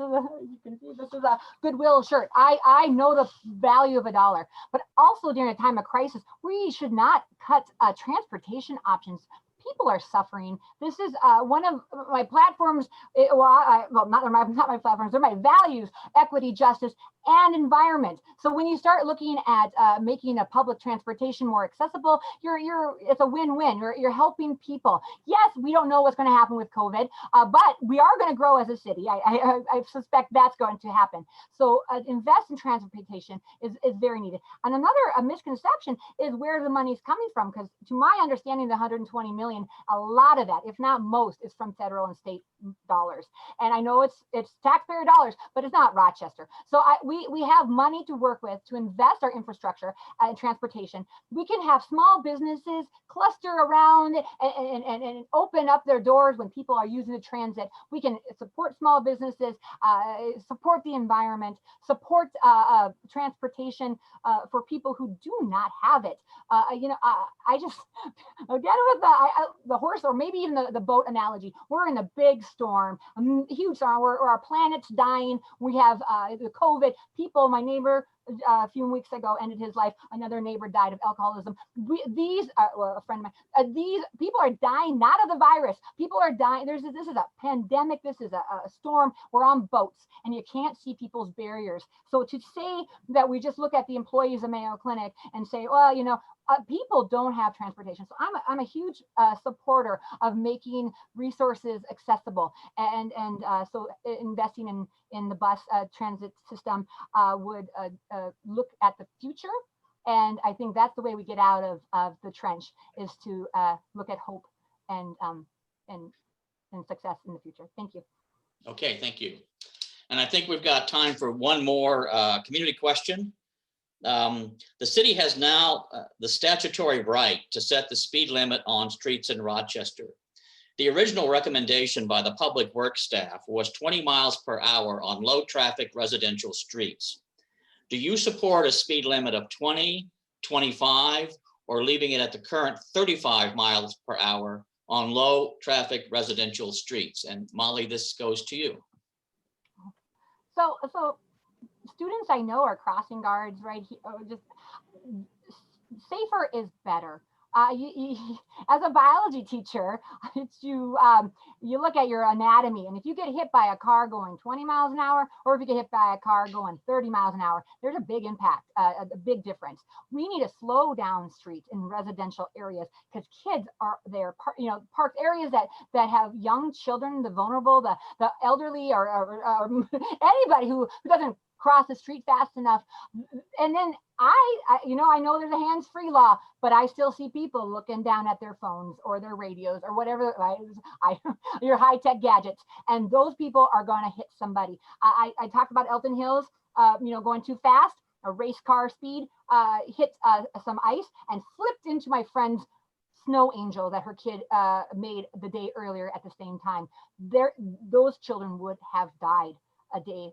can see this is a Goodwill shirt. I know the value of $1, but also during a time of crisis, we should not cut transportation options. People are suffering. This is one of my platforms. Not my platforms. They're my values: equity, justice, and environment. So when you start looking at making a public transportation more accessible, it's a win-win. You're helping people. Yes, we don't know what's going to happen with COVID, but we are going to grow as a city. I suspect that's going to happen. So invest in transportation is very needed. And another misconception is where the money's coming from, because to my understanding, the 120 million, a lot of that, if not most, is from federal and state dollars. And I know it's taxpayer dollars, but it's not Rochester. So we have money to work with to invest our infrastructure and transportation. We can have small businesses cluster around and open up their doors when people are using the transit. We can support small businesses, support the environment, support transportation for people who do not have it. I just again with the horse, or maybe even the boat analogy. We're in a big storm, a huge storm where our planet's dying. We have the COVID. People, my neighbor a few weeks ago ended his life. Another neighbor died of alcoholism. These people are dying not of the virus. People are dying. This is a pandemic. This is a storm. We're on boats, and you can't see people's barriers. So to say that we just look at the employees of Mayo Clinic and say, well, people don't have transportation. So I'm a huge supporter of making resources accessible, and so investing in the bus transit system would look at the future. And I think that's the way we get out of the trench, is to look at hope and success in the future. Thank you. Okay, thank you. And I think we've got time for one more community question. The city has now the statutory right to set the speed limit on streets in Rochester. The original recommendation by the public works staff was 20 miles per hour on low traffic residential streets. Do you support a speed limit of 20, 25, or leaving it at the current 35 miles per hour on low traffic residential streets? And Molly, this goes to you. So students I know are crossing guards, right? Just safer is better. As a biology teacher, you look at your anatomy, and if you get hit by a car going 20 miles an hour, or if you get hit by a car going 30 miles an hour, there's a big impact, a big difference. We need to slow down streets in residential areas because kids are there, parks, areas that have young children, the vulnerable, the elderly, or anybody who doesn't cross the street fast enough. And then I know there's a hands-free law, but I still see people looking down at their phones or their radios or whatever, your high-tech gadgets, and those people are going to hit somebody. I talked about Elton Hills, going too fast. A race car speed hit some ice and flipped into my friend's snow angel that her kid made the day earlier at the same time. Those children would have died a day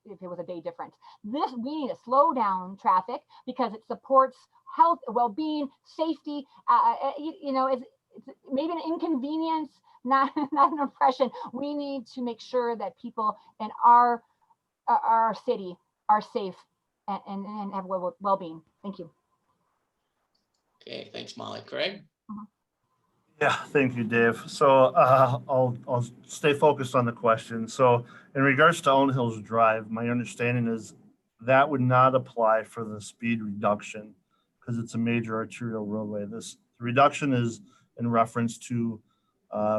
if it was a day difference. We need to slow down traffic because it supports health, well-being, safety. It's maybe an inconvenience, not an oppression. We need to make sure that people in our city are safe and have well-being. Thank you. Okay, thanks, Molly. Craig? Yeah, thank you, Dave. So I'll stay focused on the question. So in regards to Elton Hills Drive, my understanding is that would not apply for the speed reduction because it's a major arterial roadway. The reduction is in reference to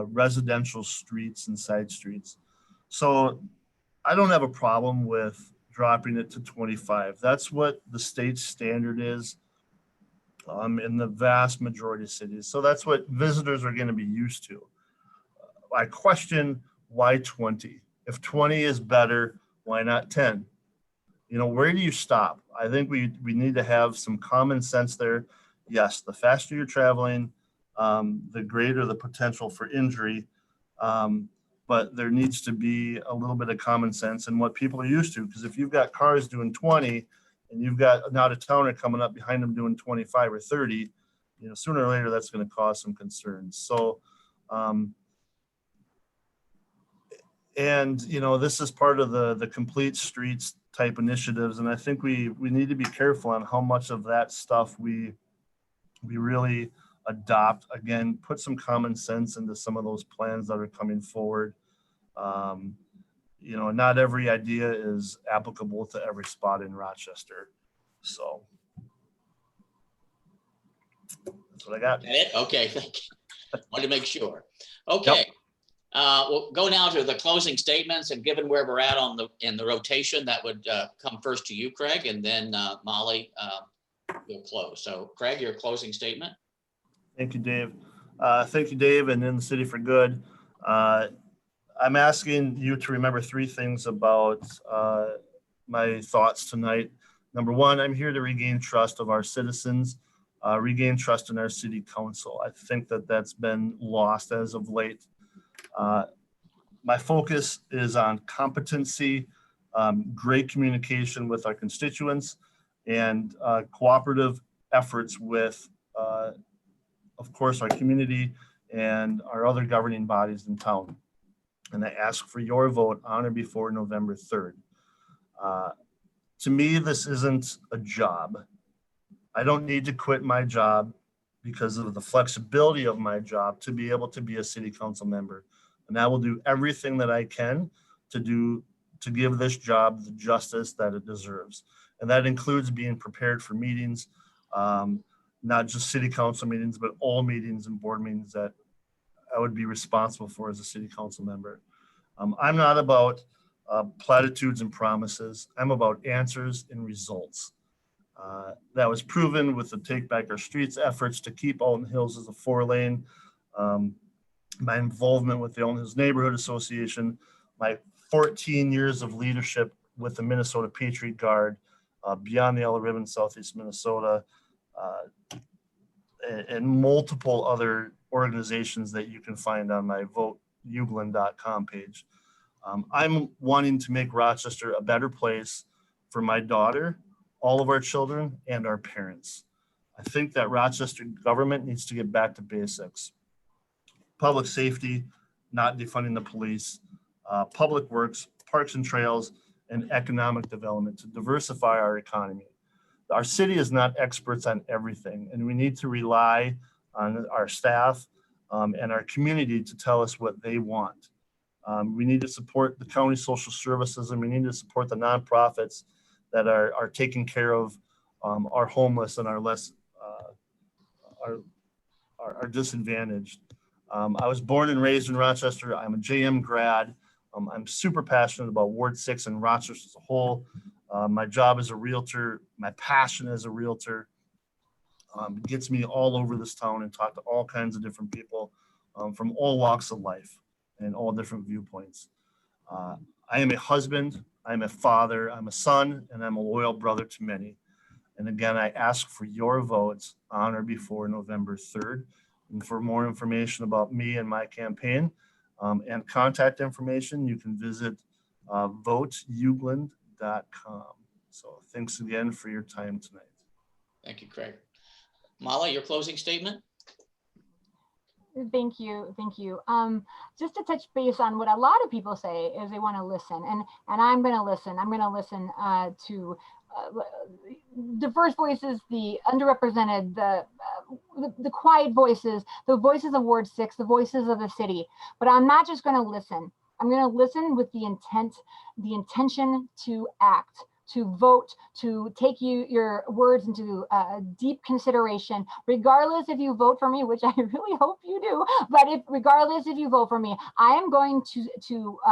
residential streets and side streets. So I don't have a problem with dropping it to 25. That's what the state standard is in the vast majority of cities. So that's what visitors are going to be used to. I question why 20? If 20 is better, why not 10? Where do you stop? I think we need to have some common sense there. Yes, the faster you're traveling, the greater the potential for injury. But there needs to be a little bit of common sense in what people are used to. Because if you've got cars doing 20, and you've got an out-of-towner coming up behind them doing 25 or 30, sooner or later that's going to cause some concerns. So, this is part of the complete streets type initiatives, and I think we need to be careful on how much of that stuff we really adopt. Again, put some common sense into some of those plans that are coming forward. Not every idea is applicable to every spot in Rochester. So that's what I got. That it? Okay, thank you. Wanted to make sure. Okay. Yep. We'll go now to the closing statements, and given where we're at in the rotation, that would come first to you, Craig, and then Molly will close. So Craig, your closing statement. Thank you, Dave. And in the City for Good. I'm asking you to remember three things about my thoughts tonight. Number one, I'm here to regain trust of our citizens, regain trust in our city council. I think that that's been lost as of late. My focus is on competency, great communication with our constituents, and cooperative efforts with, of course, our community and our other governing bodies in town. And I ask for your vote on or before November 3rd. To me, this isn't a job. I don't need to quit my job because of the flexibility of my job to be able to be a city council member. And I will do everything that I can to give this job the justice that it deserves. And that includes being prepared for meetings, not just city council meetings, but all meetings and board meetings that I would be responsible for as a city council member. I'm not about platitudes and promises. I'm about answers and results. That was proven with the Take Back Our Streets efforts to keep Elton Hills as a 4-lane. My involvement with the Elton Hills Neighborhood Association, my 14 years of leadership with the Minnesota Patriot Guard, Beyond the Yellow Ribbon, Southeast Minnesota, and multiple other organizations that you can find on my voteuglin.com page. I'm wanting to make Rochester a better place for my daughter, all of our children, and our parents. I think that Rochester government needs to get back to basics. Public safety, not defunding the police, public works, parks and trails, and economic development to diversify our economy. Our city is not experts on everything, and we need to rely on our staff and our community to tell us what they want. We need to support the county social services, and we need to support the nonprofits that are taking care of our homeless and our less are disadvantaged. I was born and raised in Rochester. I'm a JM grad. I'm super passionate about Ward 6 and Rochester as a whole. My job as a realtor, my passion as a realtor gets me all over this town and talk to all kinds of different people from all walks of life and all different viewpoints. I am a husband, I'm a father, I'm a son, and I'm a loyal brother to many. And again, I ask for your votes on or before November 3rd. And for more information about me and my campaign and contact information, you can visit voteuglin.com. So thanks again for your time tonight. Thank you, Craig. Molly, your closing statement? Thank you. Thank you. Just to touch base on what a lot of people say is they want to listen, and I'm going to listen. I'm going to listen to diverse voices, the underrepresented, the quiet voices, the voices of Ward 6, the voices of the city. But I'm not just going to listen. I'm going to listen with the intention to act, to vote, to take your words into deep consideration, regardless if you vote for me, which I really hope you do. But regardless if you vote for me, I am going to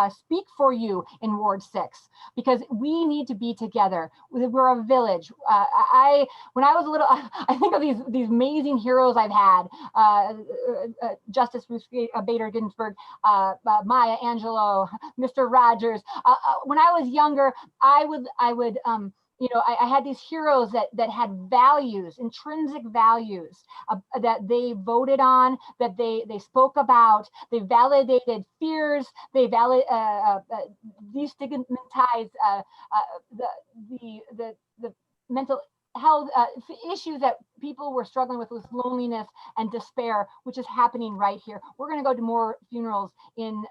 speak for you in Ward 6, because we need to be together. We're a village. When I was a little, I think of these amazing heroes I've had: Justice Ruth Bader Ginsburg, Maya Angelou, Mr. Rogers. When I was younger, I would I had these heroes that had values, intrinsic values that they voted on, that they spoke about, they validated fears, they destigmatized the mental health issues that people were struggling with loneliness and despair, which is happening right here. We're going to go to more funerals in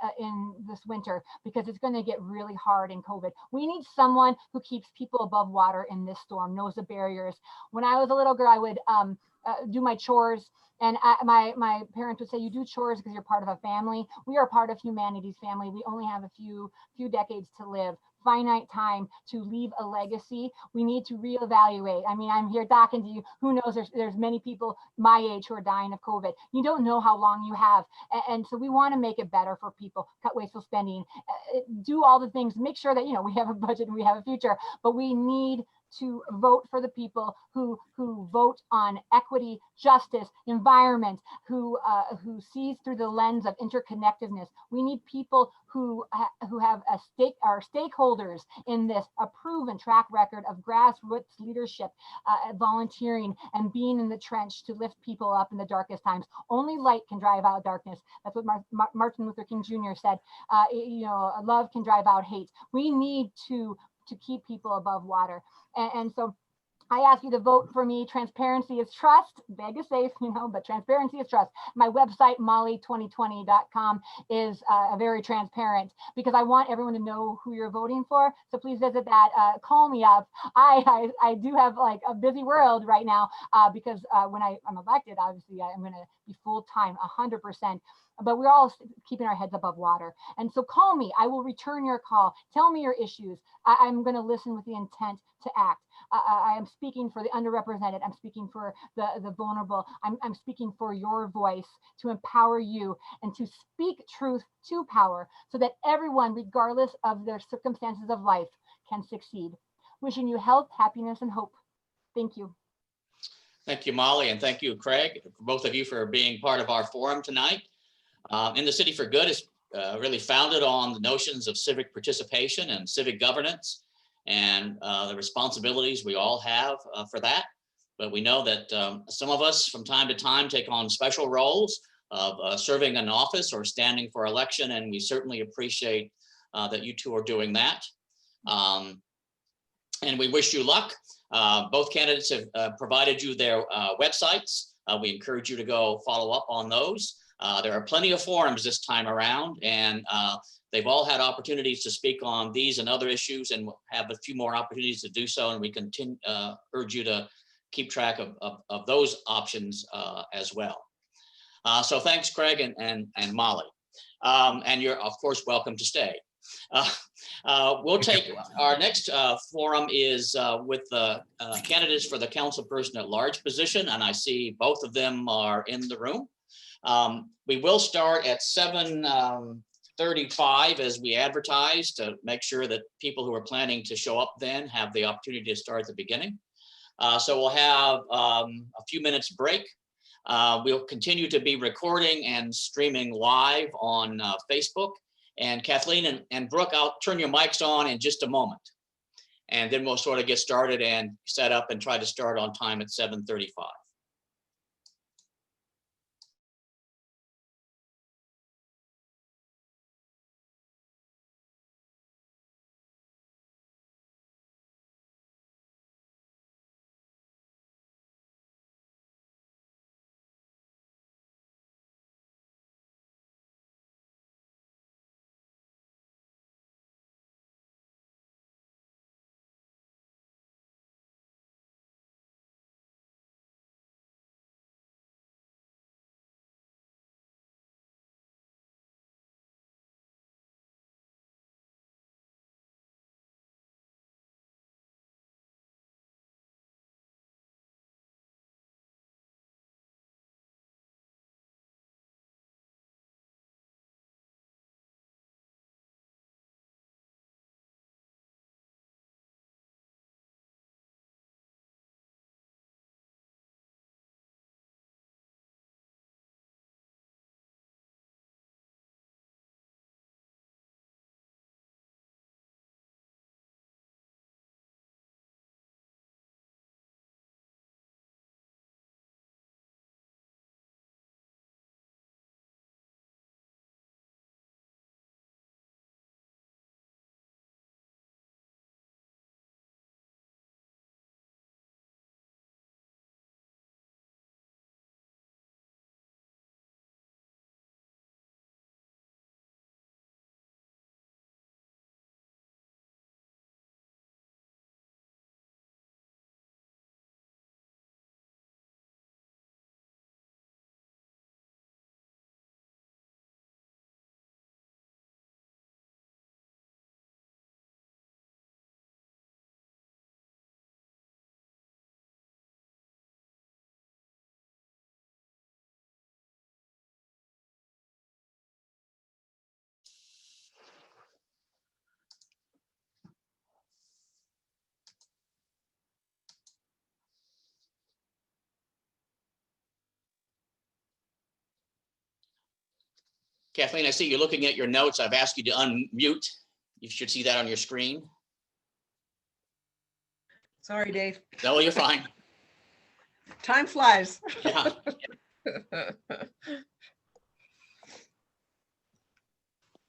this winter because it's going to get really hard in COVID. We need someone who keeps people above water in this storm, knows the barriers. When I was a little girl, I would do my chores, and my parents would say, you do chores because you're part of a family. We are part of humanity's family. We only have a few decades to live, finite time to leave a legacy. We need to reevaluate. I mean, I'm here talking to you. Who knows? There's many people my age who are dying of COVID. You don't know how long you have. And so we want to make it better for people, cut wasteful spending, do all the things, make sure that, we have a budget and we have a future, but we need to vote for the people who vote on equity, justice, environment, who sees through the lens of interconnectedness. We need people who have are stakeholders in this, a proven track record of grassroots leadership, volunteering, and being in the trench to lift people up in the darkest times. Only light can drive out darkness. That's what Martin Luther King Jr. said. Love can drive out hate. We need to keep people above water. And so I ask you to vote for me. Transparency is trust. Beg is safe, but transparency is trust. My website, molly2020.com, is very transparent because I want everyone to know who you're voting for. So please visit that. Call me up. I do have like a busy world right now because when I'm elected, obviously I'm going to be full-time, 100%. But we're all keeping our heads above water. And so call me. I will return your call. Tell me your issues. I'm going to listen with the intent to act. I am speaking for the underrepresented. I'm speaking for the vulnerable. I'm speaking for your voice to empower you and to speak truth to power so that everyone, regardless of their circumstances of life, can succeed. Wishing you health, happiness, and hope. Thank you. Thank you, Molly, and thank you, Craig, both of you for being part of our forum tonight. In the City for Good is really founded on the notions of civic participation and civic governance and the responsibilities we all have for that. But we know that some of us from time to time take on special roles serving in office or standing for election, and we certainly appreciate that you two are doing that. And we wish you luck. Both candidates have provided you their websites. We encourage you to go follow up on those. There are plenty of forums this time around, and they've all had opportunities to speak on these and other issues, and we'll have a few more opportunities to do so. And we continue urge you to keep track of those options as well. So thanks, Craig and Molly. And you're of course welcome to stay. We'll take our next forum is with the candidates for the councilperson at large position, and I see both of them are in the room. We will start at 7:35 as we advertised, to make sure that people who are planning to show up then have the opportunity to start at the beginning. So we'll have a few minutes break. We'll continue to be recording and streaming live on Facebook. And Kathleen and Brooke, I'll turn your mics on in just a moment. And then we'll sort of get started and set up and try to start on time at 7:35. Kathleen, I see you're looking at your notes. I've asked you to unmute. You should see that on your screen. Sorry, Dave. No, you're fine. Time flies. Yeah.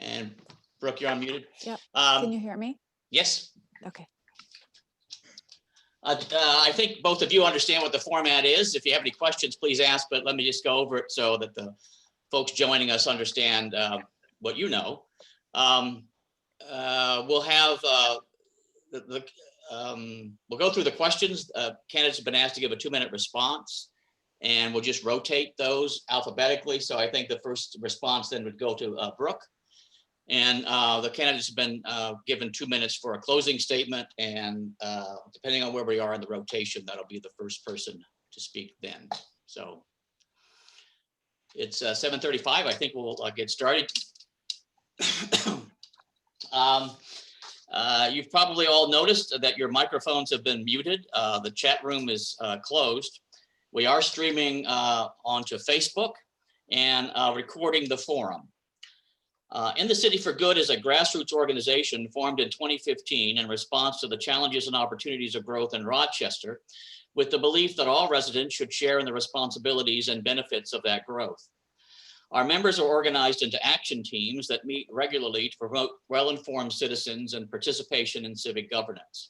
And Brooke, you're unmuted. Yep. Can you hear me? Yes. Okay. I think both of you understand what the format is. If you have any questions, please ask, but let me just go over it so that the folks joining us understand what you know. We'll have we'll go through the questions. Candidates have been asked to give a 2-minute response, and we'll just rotate those alphabetically. So I think the first response then would go to Brooke. And the candidates have been given 2 minutes for a closing statement, and depending on where we are in the rotation, that'll be the first person to speak then. So it's 7:35. I think we'll get started. You've probably all noticed that your microphones have been muted. The chat room is closed. We are streaming onto Facebook and recording the forum. In the City for Good is a grassroots organization formed in 2015 in response to the challenges and opportunities of growth in Rochester, with the belief that all residents should share in the responsibilities and benefits of that growth. Our members are organized into action teams that meet regularly to promote well-informed citizens and participation in civic governance.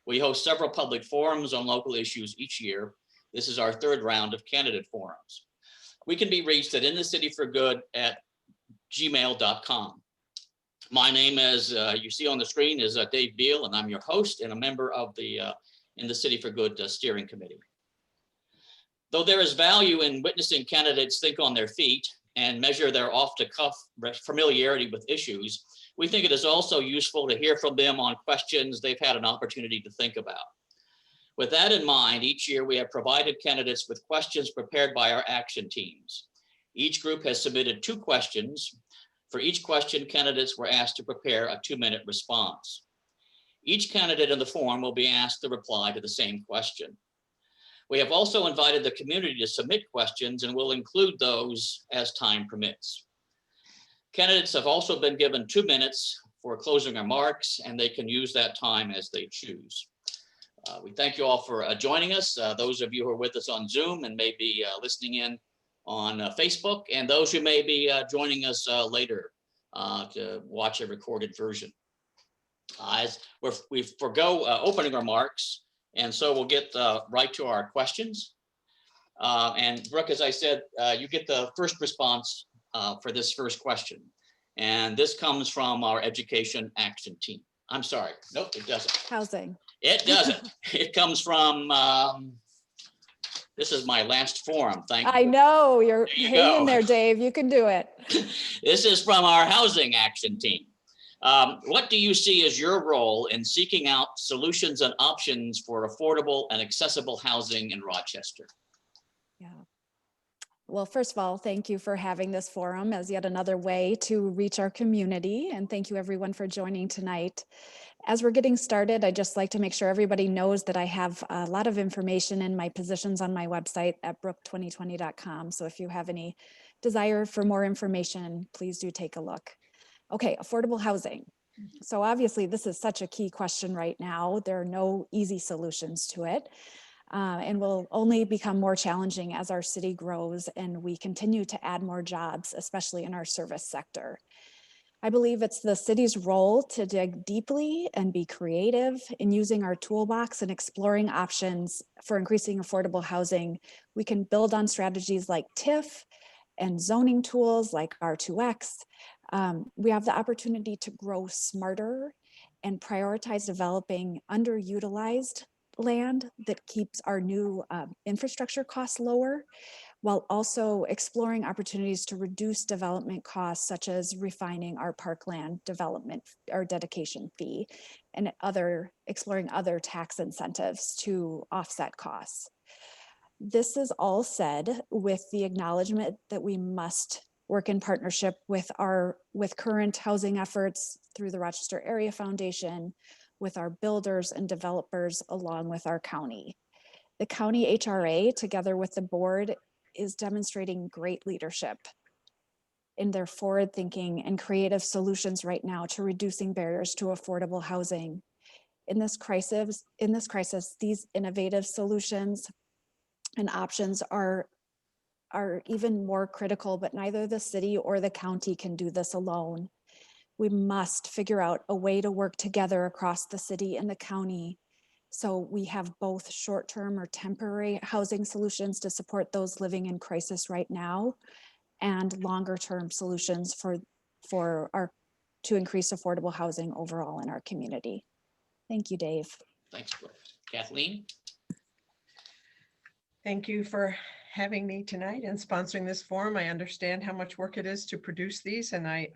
We host several public forums on local issues each year. This is our third round of candidate forums. We can be reached at inthecityforgood@gmail.com. My name, as you see on the screen, is Dave Beal, and I'm your host and a member of the In the City for Good Steering Committee. Though there is value in witnessing candidates think on their feet and measure their off-the-cuff familiarity with issues, we think it is also useful to hear from them on questions they've had an opportunity to think about. With that in mind, each year we have provided candidates with questions prepared by our action teams. Each group has submitted 2 questions. For each question, candidates were asked to prepare a 2-minute response. Each candidate in the form will be asked to reply to the same question. We have also invited the community to submit questions and will include those as time permits. Candidates have also been given 2 minutes for closing remarks, and they can use that time as they choose. We thank you all for joining us. Those of you who are with us on Zoom and may be listening in on Facebook, and those who may be joining us later to watch a recorded version. As we forgo opening remarks, and so we'll get right to our questions. And Brooke, as I said, you get the first response for this first question. And this comes from our education action team. I'm sorry, nope, it doesn't. Housing. It doesn't. It comes from, this is my last forum, thank you. I know, you're There you hanging in go. there, Dave. You can do it. This is from our housing action team. What do you see as your role in seeking out solutions and options for affordable and accessible housing in Rochester? Yeah. Well, first of all, thank you for having this forum as yet another way to reach our community. And thank you everyone for joining tonight. As we're getting started, I'd just like to make sure everybody knows that I have a lot of information in my positions on my website at brook2020.com. So if you have any desire for more information, please do take a look. Okay, affordable housing. So obviously this is such a key question right now. There are no easy solutions to it. And will only become more challenging as our city grows and we continue to add more jobs, especially in our service sector. I believe it's the city's role to dig deeply and be creative in using our toolbox and exploring options for increasing affordable housing. We can build on strategies like TIF and zoning tools like R2X. We have the opportunity to grow smarter and prioritize developing underutilized land that keeps our new infrastructure costs lower, while also exploring opportunities to reduce development costs, such as refining our parkland development or dedication fee, and exploring other tax incentives to offset costs. This is all said with the acknowledgement that we must work in partnership with current housing efforts through the Rochester Area Foundation, with our builders and developers, along with our county. The county HRA, together with the board, is demonstrating great leadership in their forward thinking and creative solutions right now to reducing barriers to affordable housing. In this crisis, these innovative solutions and options are even more critical, but neither the city or the county can do this alone. We must figure out a way to work together across the city and the county so we have both short-term or temporary housing solutions to support those living in crisis right now, and longer-term solutions to increase affordable housing overall in our community. Thank you, Dave. Thanks, Brooke. Kathleen? Thank you for having me tonight and sponsoring this forum. I understand how much work it is to produce these, and I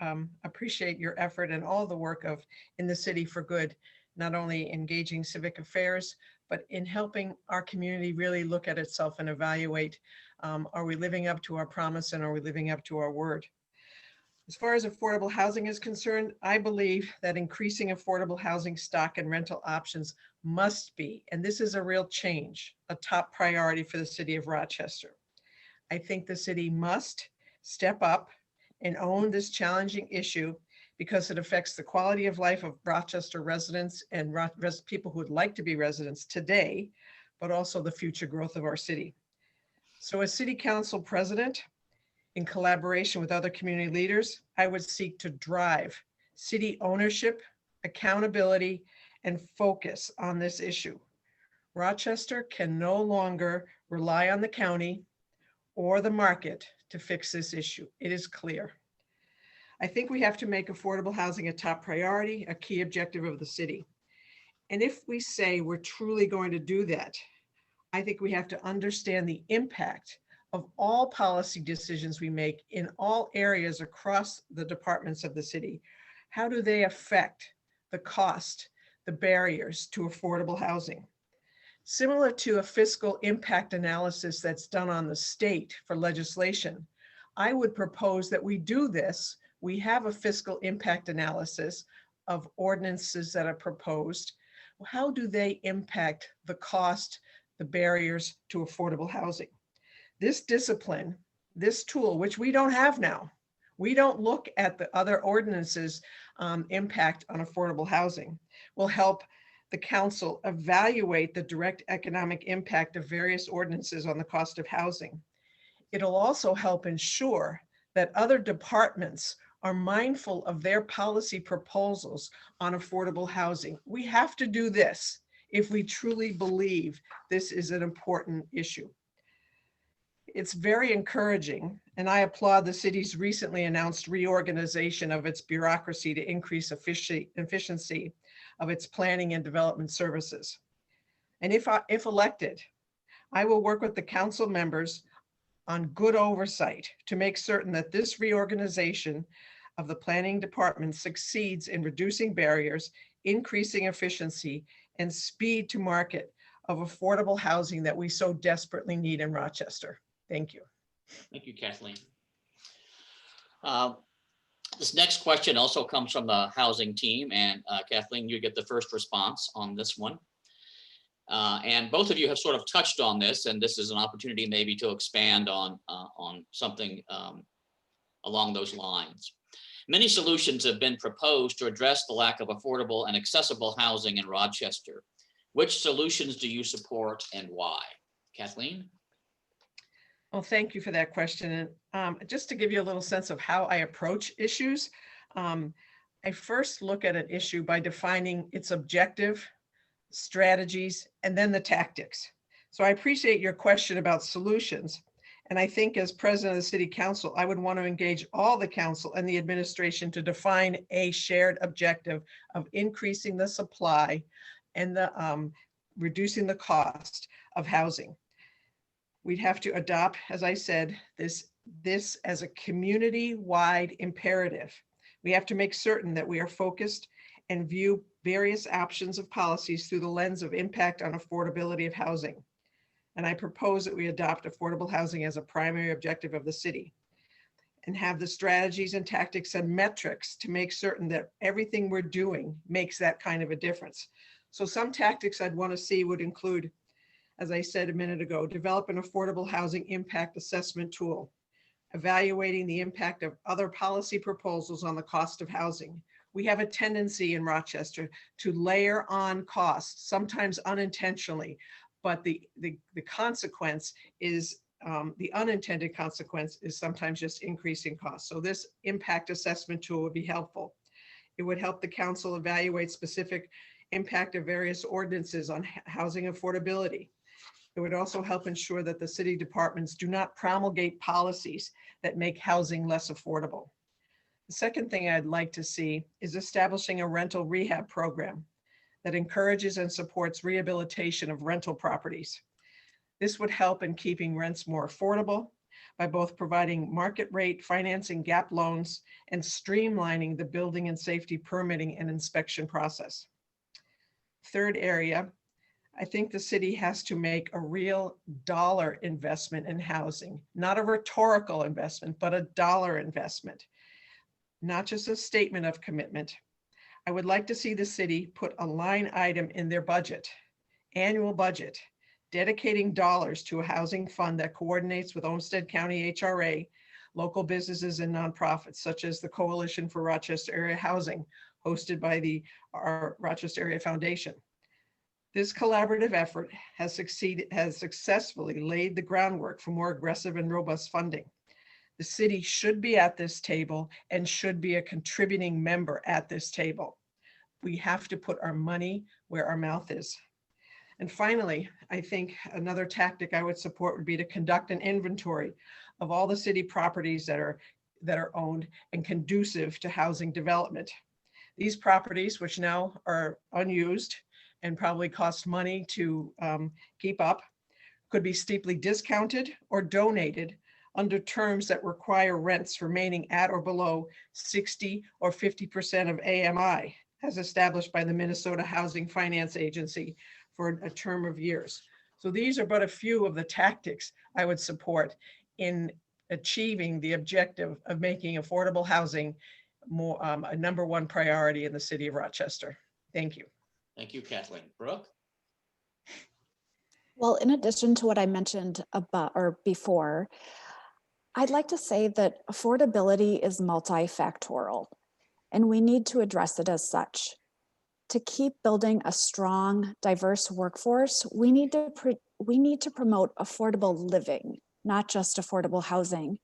appreciate your effort and all the work of In the City for Good, not only engaging civic affairs, but in helping our community really look at itself and evaluate, are we living up to our promise and are we living up to our word? As far as affordable housing is concerned, I believe that increasing affordable housing stock and rental options must be, and this is a real change, a top priority for the city of Rochester. I think the city must step up and own this challenging issue because it affects the quality of life of Rochester residents and people who would like to be residents today, but also the future growth of our city. So as City Council President, In collaboration with other community leaders, I would seek to drive city ownership, accountability, and focus on this issue. Rochester can no longer rely on the county or the market to fix this issue. It is clear. I think we have to make affordable housing a top priority, a key objective of the city. And if we say we're truly going to do that, I think we have to understand the impact of all policy decisions we make in all areas across the departments of the city. How do they affect the cost, the barriers to affordable housing? Similar to a fiscal impact analysis that's done on the state for legislation, I would propose that we do this. We have a fiscal impact analysis of ordinances that are proposed. How do they impact the cost, the barriers to affordable housing? This discipline, this tool, which we don't have now, we don't look at the other ordinances' impact on affordable housing, will help the council evaluate the direct economic impact of various ordinances on the cost of housing. It'll also help ensure that other departments are mindful of their policy proposals on affordable housing. We have to do this if we truly believe this is an important issue. It's very encouraging, and I applaud the city's recently announced reorganization of its bureaucracy to increase efficiency of its planning and development services. And if elected, I will work with the council members on good oversight to make certain that this reorganization of the planning department succeeds in reducing barriers, increasing efficiency, and speed to market of affordable housing that we so desperately need in Rochester. Thank you. Thank you, Kathleen. This next question also comes from the housing team, and Kathleen, you get the first response on this one. And both of you have sort of touched on this, and this is an opportunity maybe to expand on something along those lines. Many solutions have been proposed to address the lack of affordable and accessible housing in Rochester. Which solutions do you support and why? Kathleen? Well, thank you for that question. And just to give you a little sense of how I approach issues, I first look at an issue by defining its objective, strategies, and then the tactics. So I appreciate your question about solutions. And I think as president of the city council, I would want to engage all the council and the administration to define a shared objective of increasing the supply and the reducing the cost of housing. We'd have to adopt, as I said, this as a community-wide imperative. We have to make certain that we are focused and view various options of policies through the lens of impact on affordability of housing. And I propose that we adopt affordable housing as a primary objective of the city and have the strategies and tactics and metrics to make certain that everything we're doing makes that kind of a difference. So some tactics I'd want to see would include, as I said a minute ago, develop an affordable housing impact assessment tool, evaluating the impact of other policy proposals on the cost of housing. We have a tendency in Rochester to layer on costs, sometimes unintentionally, but the consequence is, the unintended consequence is sometimes just increasing costs. So this impact assessment tool would be helpful. It would help the council evaluate specific impact of various ordinances on housing affordability. It would also help ensure that the city departments do not promulgate policies that make housing less affordable. The second thing I'd like to see is establishing a rental rehab program that encourages and supports rehabilitation of rental properties. This would help in keeping rents more affordable by both providing market rate financing gap loans and streamlining the building and safety permitting and inspection process. Third area, I think the city has to make a real dollar investment in housing, not a rhetorical investment, but a dollar investment, not just a statement of commitment. I would like to see the city put a line item in their budget, annual budget, dedicating dollars to a housing fund that coordinates with Olmsted County HRA, local businesses and nonprofits, such as the Coalition for Rochester Area Housing, hosted by our Rochester Area Foundation. This collaborative effort has successfully laid the groundwork for more aggressive and robust funding. The The city should be at this table and should be a contributing member at this table. We have to put our money where our mouth is. And finally, I think another tactic I would support would be to conduct an inventory of all the city properties that are owned and conducive to housing development. These properties, which now are unused and probably cost money to keep up, could be steeply discounted or donated under terms that require rents remaining at or below 60 or 50% of AMI, as established by the Minnesota Housing Finance Agency for a term of years. So these are but a few of the tactics I would support in achieving the objective of making affordable housing more a #1 priority in the city of Rochester. Thank you. Thank you, Kathleen. Brooke? Well, in addition to what I mentioned about or before, I'd like to say that affordability is multifactorial, and we need to address it as such. To keep building a strong, diverse workforce, we need to promote affordable living, not just affordable housing.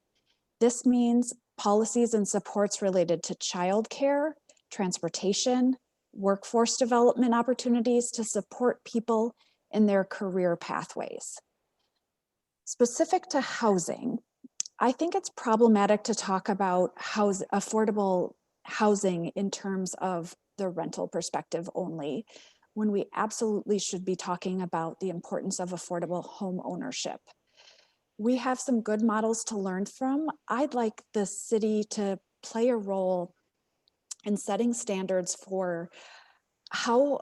This means policies and supports related to childcare, transportation, workforce development opportunities to support people in their career pathways. Specific to housing, I think it's problematic to talk about affordable housing in terms of the rental perspective only, when we absolutely should be talking about the importance of affordable home ownership. We have some good models to learn from. I'd like the city to play a role in setting standards for how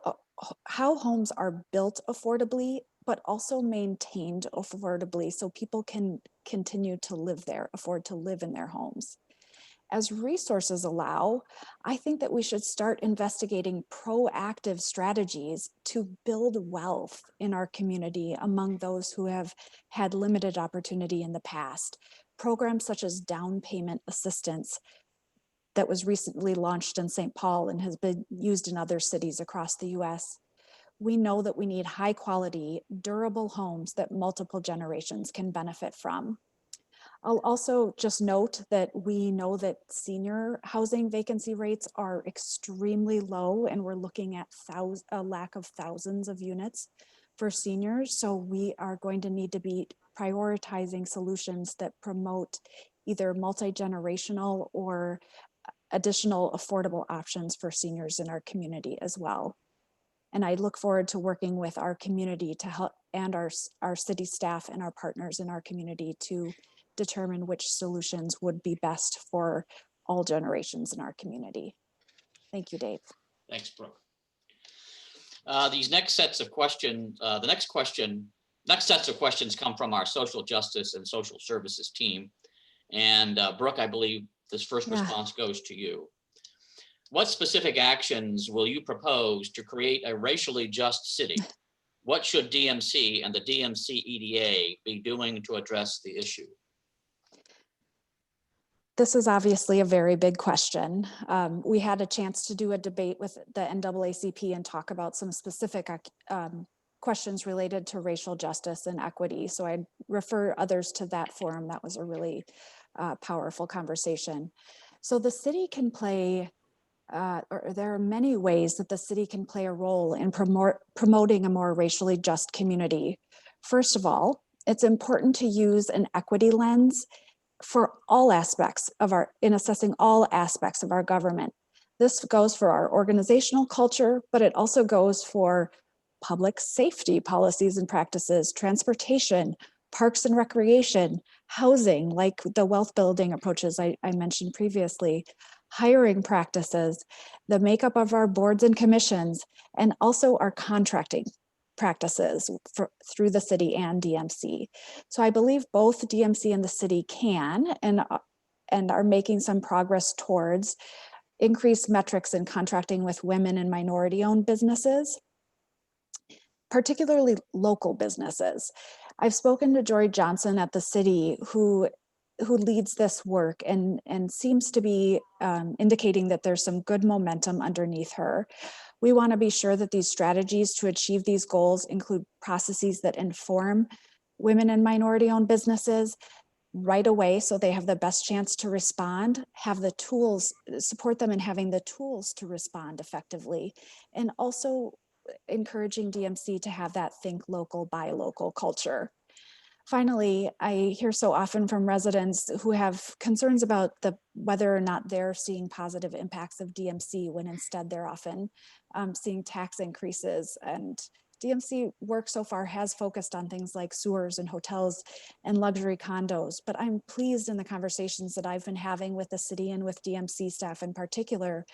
homes are built affordably, but also maintained affordably so people can continue to live there, afford to live in their homes. As resources allow, I think that we should start investigating proactive strategies to build wealth in our community among those who have had limited opportunity in the past. Programs such as down payment assistance that was recently launched in St. Paul and has been used in other cities across the US. We know that we need high quality, durable homes that multiple generations can benefit from. I'll also just note that we know that senior housing vacancy rates are extremely low, and we're looking at a lack of thousands of units for seniors. So we are going to need to be prioritizing solutions that promote either multi-generational or additional affordable options for seniors in our community as well. And I look forward to working with our community to help, and our city staff and our partners in our community to determine which solutions would be best for all generations in our community. Thank you, Dave. Thanks, Brooke. These next sets of questions, next sets of questions come from our social justice and social services team. And Brooke, I believe this first response goes to you. What specific actions will you propose to create a racially just city? What should DMC and the DMC EDA be doing to address the issue? This is obviously a very big question. We had a chance to do a debate with the NAACP and talk about some specific questions related to racial justice and equity. So I'd refer others to that forum. That was a really powerful conversation. So the city can play, or there are many ways that the city can play a role in promoting a more racially just community. First of all, it's important to use an equity lens for all aspects of in assessing all aspects of our government. This goes for our organizational culture, but it also goes for public safety policies and practices, transportation, parks and recreation, housing, like the wealth building approaches I mentioned previously, hiring practices, the makeup of our boards and commissions, and also our contracting practices through the city and DMC. So I believe both DMC and the city can and are making some progress towards increased metrics in contracting with women and minority-owned businesses, particularly local businesses. I've spoken to Jory Johnson at the city who leads this work and seems to be indicating that there's some good momentum underneath her. We want to be sure that these strategies to achieve these goals include processes that inform women and minority-owned businesses, right away so they have the best chance to respond, have the tools, support them in having the tools to respond effectively, and also encouraging DMC to have that think local, buy local culture. Finally, I hear so often from residents who have concerns about whether or not they're seeing positive impacts of DMC when instead they're often seeing tax increases. And DMC work so far has focused on things like sewers and hotels and luxury condos, but I'm pleased in the conversations that I've been having with the city and with DMC staff in particular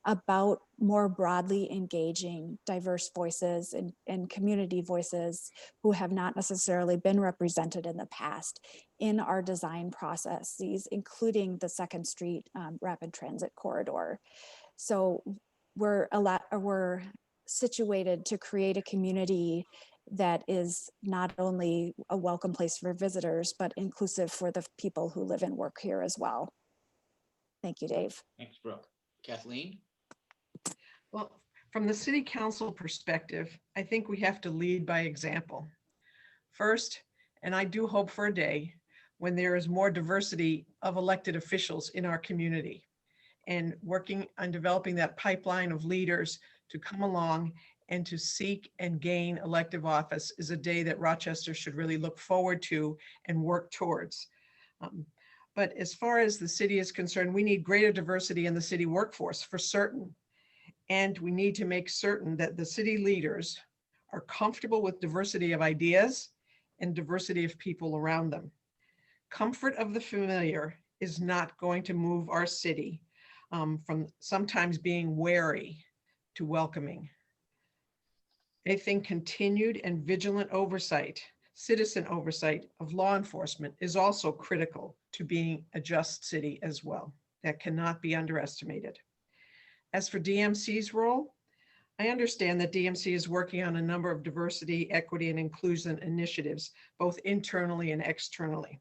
about more broadly engaging diverse voices and community voices who have not necessarily been represented in the past in our design processes, including the Second Street rapid transit corridor. So we're situated to create a community that is not only a welcome place for visitors, but inclusive for the people who live and work here as well. Thank you, Dave. Thanks, Brooke. Kathleen? Well, from the city council perspective, I think we have to lead by example. First, and I do hope for a day when there is more diversity of elected officials in our community, and working on developing that pipeline of leaders to come along and to seek and gain elective office is a day that Rochester should really look forward to and work towards. But as far as the city is concerned, we need greater diversity in the city workforce for certain. And we need to make certain that the city leaders are comfortable with diversity of ideas and diversity of people around them. Comfort of the familiar is not going to move our city from sometimes being wary to welcoming. I think continued and vigilant oversight, citizen oversight of law enforcement is also critical to being a just city as well. That cannot be underestimated. As for DMC's role, I understand that DMC is working on a number of diversity, equity, and inclusion initiatives, both internally and externally.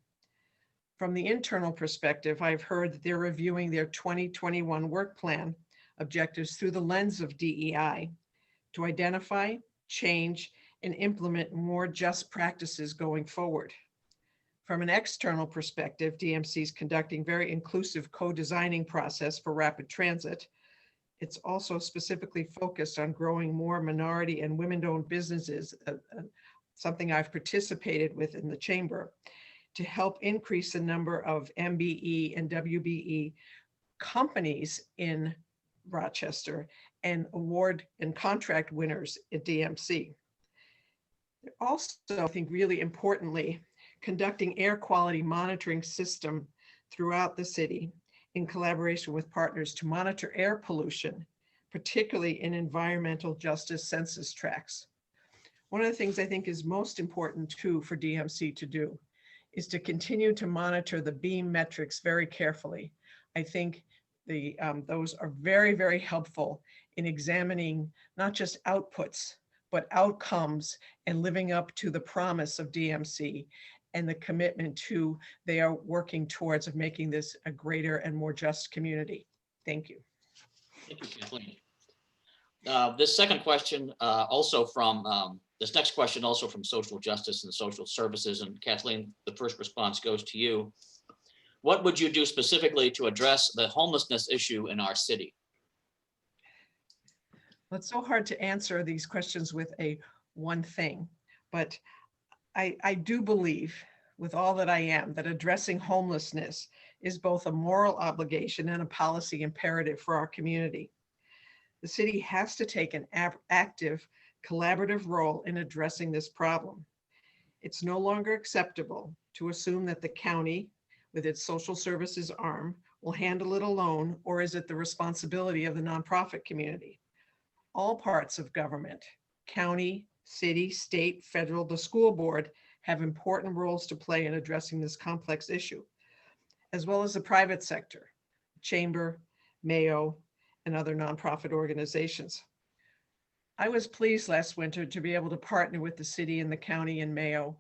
From the internal perspective, I've heard that they're reviewing their 2021 work plan objectives through the lens of DEI to identify, change, and implement more just practices going forward. From an external perspective, DMC is conducting very inclusive co-designing process for rapid transit. It's also specifically focused on growing more minority and women-owned businesses, something I've participated with in the chamber, to help increase the number of MBE and WBE companies in Rochester and award and contract winners at DMC. They're also, I think really importantly, conducting air quality monitoring system throughout the city in collaboration with partners to monitor air pollution, particularly in environmental justice census tracts. One of the things I think is most important too for DMC to do is to continue to monitor the BEAM metrics very carefully. I think those are very, very helpful in examining not just outputs, but outcomes and living up to the promise of DMC and the commitment to they are working towards of making this a greater and more just community. Thank you. Thank you, Kathleen. This second question this next question also from Social Justice and Social Services, and Kathleen, the first response goes to you. What would you do specifically to address the homelessness issue in our city? Well, it's so hard to answer these questions with a one thing, but I do believe with all that I am that addressing homelessness is both a moral obligation and a policy imperative for our community. The city has to take an active, collaborative role in addressing this problem. It's no longer acceptable to assume that the county, with its social services arm, will handle it alone, or is it the responsibility of the nonprofit community? All parts of government, county, city, state, federal, the school board, have important roles to play in addressing this complex issue, as well as the private sector, chamber, Mayo, and other nonprofit organizations. I was pleased last winter to be able to partner with the city and the county and Mayo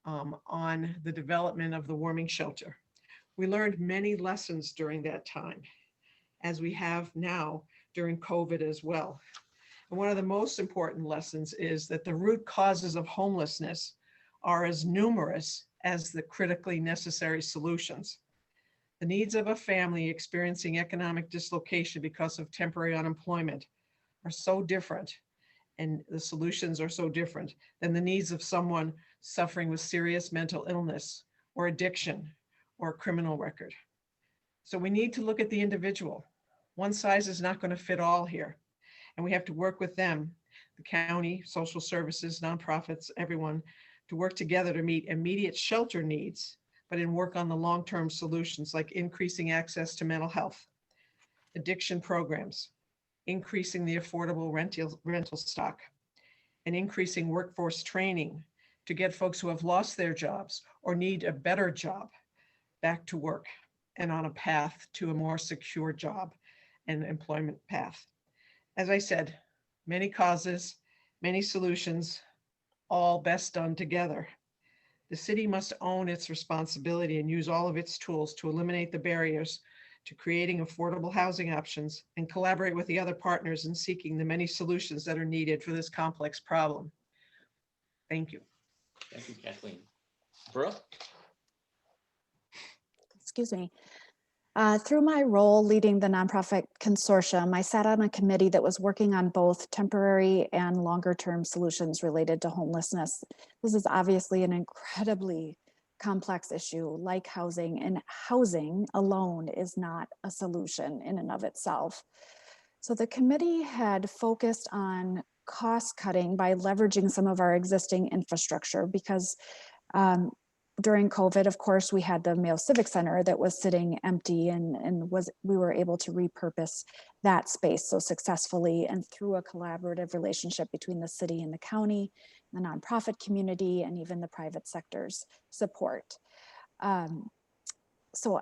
on the development of the warming shelter. We learned many lessons during that time, as we have now during COVID as well. And one of the most important lessons is that the root causes of homelessness are as numerous as the critically necessary solutions. The needs of a family experiencing economic dislocation because of temporary unemployment are so different, and the solutions are so different than the needs of someone suffering with serious mental illness or addiction or a criminal record. So we need to look at the individual. One size is not going to fit all here. And we have to work with them, the county, social services, nonprofits, everyone, to work together to meet immediate shelter needs, but in work on the long-term solutions like increasing access to mental health, addiction programs, increasing the affordable rental stock, and increasing workforce training to get folks who have lost their jobs or need a better job back to work and on a path to a more secure job and employment path. As I said, many causes, many solutions, all best done together. The city must own its responsibility and use all of its tools to eliminate the barriers to creating affordable housing options and collaborate with the other partners in seeking the many solutions that are needed for this complex problem. Thank you. Thank you, Kathleen. Brooke? Excuse me. Through my role leading the nonprofit consortium, I sat on a committee that was working on both temporary and longer term solutions related to homelessness. This is obviously an incredibly complex issue like housing, and housing alone is not a solution in and of itself. So the committee had focused on cost cutting by leveraging some of our existing infrastructure because during COVID, of course, we had the Mayo Civic Center that was sitting empty and we were able to repurpose that space so successfully, and through a collaborative relationship between the city and the county, the nonprofit community, and even the private sector's support. So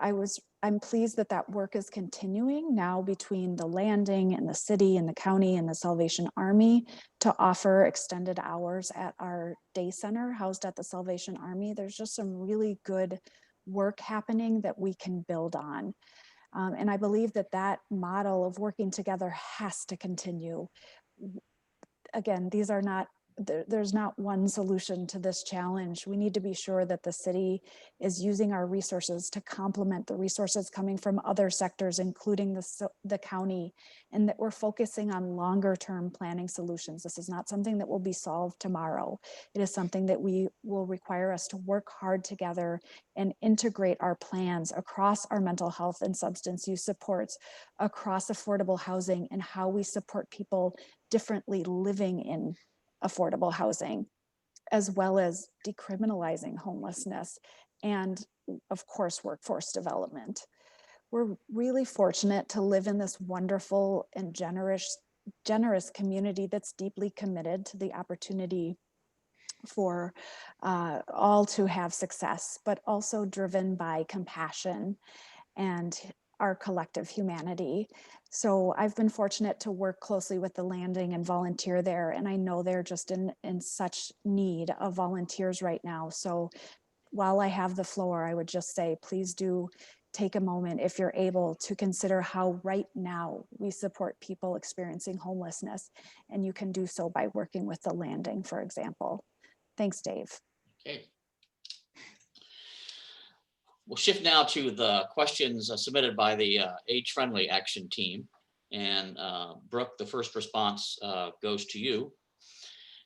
I'm pleased that that work is continuing now between the Landing and the city and the county and the Salvation Army to offer extended hours at our day center housed at the Salvation Army. There's just some really good work happening that we can build on. And I believe that that model of working together has to continue. Again, these are not, there's not one solution to this challenge. We need to be sure that the city is using our resources to complement the resources coming from other sectors, including the county, and that we're focusing on longer term planning solutions. This is not something that will be solved tomorrow. It is something that will require us to work hard together and integrate our plans across our mental health and substance use supports, across affordable housing, and how we support people differently living in affordable housing, as well as decriminalizing homelessness and, of course, workforce development. We're really fortunate to live in this wonderful and generous community that's deeply committed to the opportunity for all to have success, but also driven by compassion and our collective humanity. So I've been fortunate to work closely with the Landing and volunteer there. And I know they're just in such need of volunteers right now. So while I have the floor, I would just say, please do take a moment, if you're able, to consider how right now we support people experiencing homelessness. And you can do so by working with the Landing, for example. Thanks, Dave. Okay. We'll shift now to the questions submitted by the Age-Friendly Action Team. And Brooke, the first response goes to you.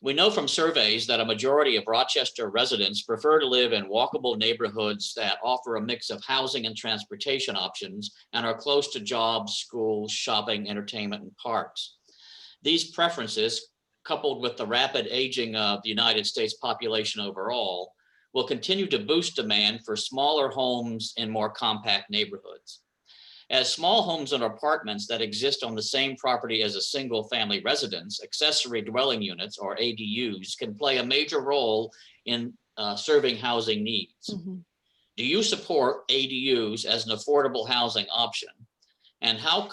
We know from surveys that a majority of Rochester residents prefer to live in walkable neighborhoods that offer a mix of housing and transportation options and are close to jobs, schools, shopping, entertainment, and parks. These preferences, coupled with the rapid aging of the United States population overall, will continue to boost demand for smaller homes in more compact neighborhoods. As small homes and apartments that exist on the same property as a single family residence, accessory dwelling units, or ADUs, can play a major role in serving housing needs. Mm-hmm. Do you support ADUs as an affordable housing option? And how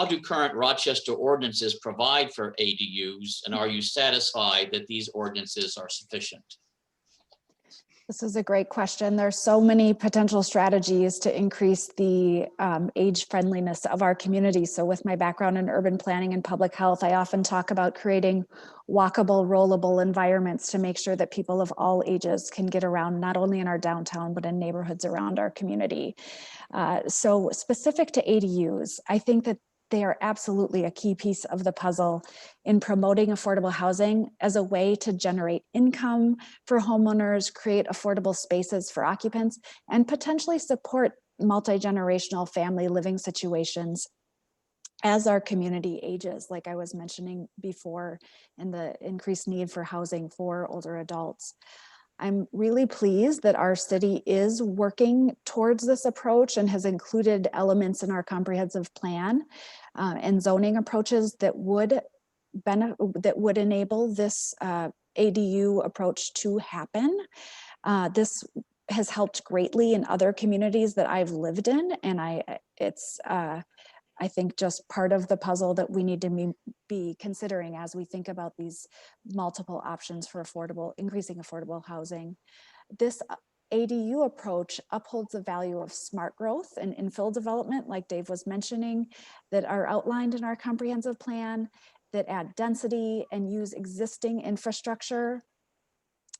do current Rochester ordinances provide for ADUs? And are you satisfied that these ordinances are sufficient? This is a great question. There's so many potential strategies to increase the age friendliness of our community. So with my background in urban planning and public health, I often talk about creating walkable, rollable environments to make sure that people of all ages can get around, not only in our downtown, but in neighborhoods around our community. So specific to ADUs, I think that they are absolutely a key piece of the puzzle in promoting affordable housing as a way to generate income for homeowners, create affordable spaces for occupants, and potentially support multi-generational family living situations as our community ages, like I was mentioning before, and the increased need for housing for older adults. I'm really pleased that our city is working towards this approach and has included elements in our comprehensive plan and zoning approaches that would enable this ADU approach to happen. This has helped greatly in other communities that I've lived in, and it's I think just part of the puzzle that we need to be considering as we think about these multiple options for increasing affordable housing. This ADU approach upholds the value of smart growth and infill development, like Dave was mentioning, that are outlined in our comprehensive plan, that add density and use existing infrastructure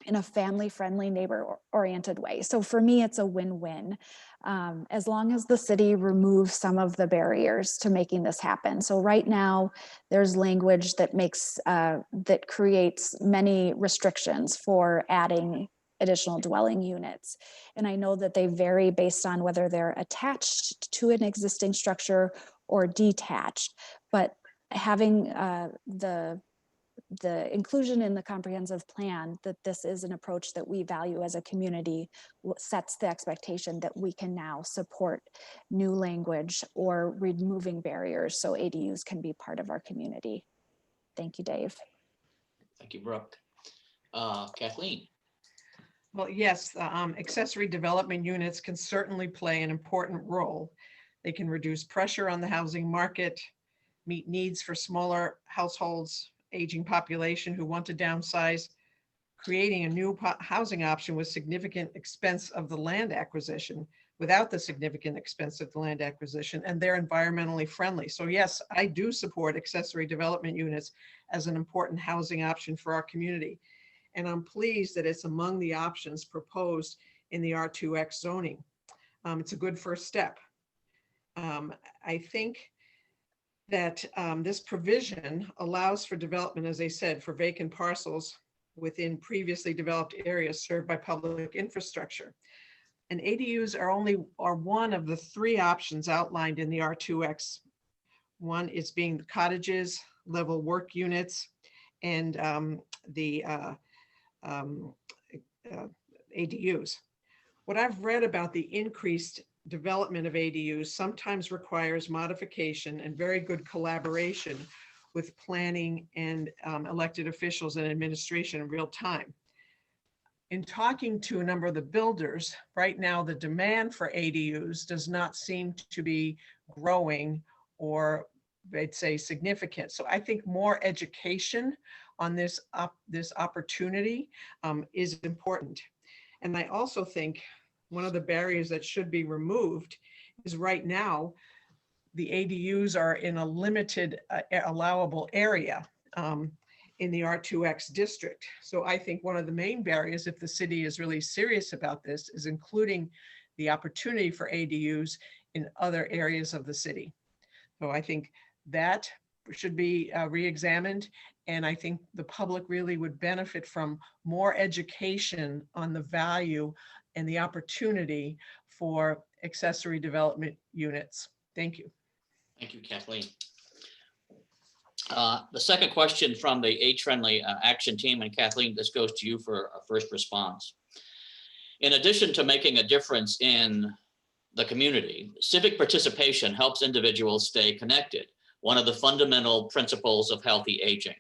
in a family-friendly, neighbor-oriented way. So for me, it's a win-win, as long as the city removes some of the barriers to making this happen. So right now, there's language that that creates many restrictions for adding additional dwelling units. And I know that they vary based on whether they're attached to an existing structure or detached, but having the inclusion in the comprehensive plan that this is an approach that we value as a community sets the expectation that we can now support new language or removing barriers so ADUs can be part of our community. Thank you, Dave. Thank you, Brooke. Kathleen. Well, yes, accessory development units can certainly play an important role. They can reduce pressure on the housing market, meet needs for smaller households, aging population who want to downsize, creating a new housing option with significant expense of the land acquisition, without the significant expense of the land acquisition, and they're environmentally friendly. So yes, I do support accessory development units as an important housing option for our community. And I'm pleased that it's among the options proposed in the R2X zoning. It's a good first step. I think that this provision allows for development, as I said, for vacant parcels within previously developed areas served by public infrastructure. And ADUs are one of the three options outlined in the R2X. One is being the cottages, level work units, and the ADUs. What I've read about the increased development of ADUs sometimes requires modification and very good collaboration with planning and elected officials and administration in real time. In talking to a number of the builders, right now the demand for ADUs does not seem to be growing, or I'd say significant. So I think more education on this opportunity is important. And I also think one of the barriers that should be removed is right now, the ADUs are in a limited allowable area in the R2X district. So I think one of the main barriers, if the city is really serious about this, is including the opportunity for ADUs in other areas of the city. So I think that should be re-examined. And I think the public really would benefit from more education on the value and the opportunity for accessory development units. Thank you. Thank you, Kathleen. The second question from the age-friendly action team, and Kathleen, this goes to you for a first response. In addition to making a difference in the community, civic participation helps individuals stay connected, one of the fundamental principles of healthy aging.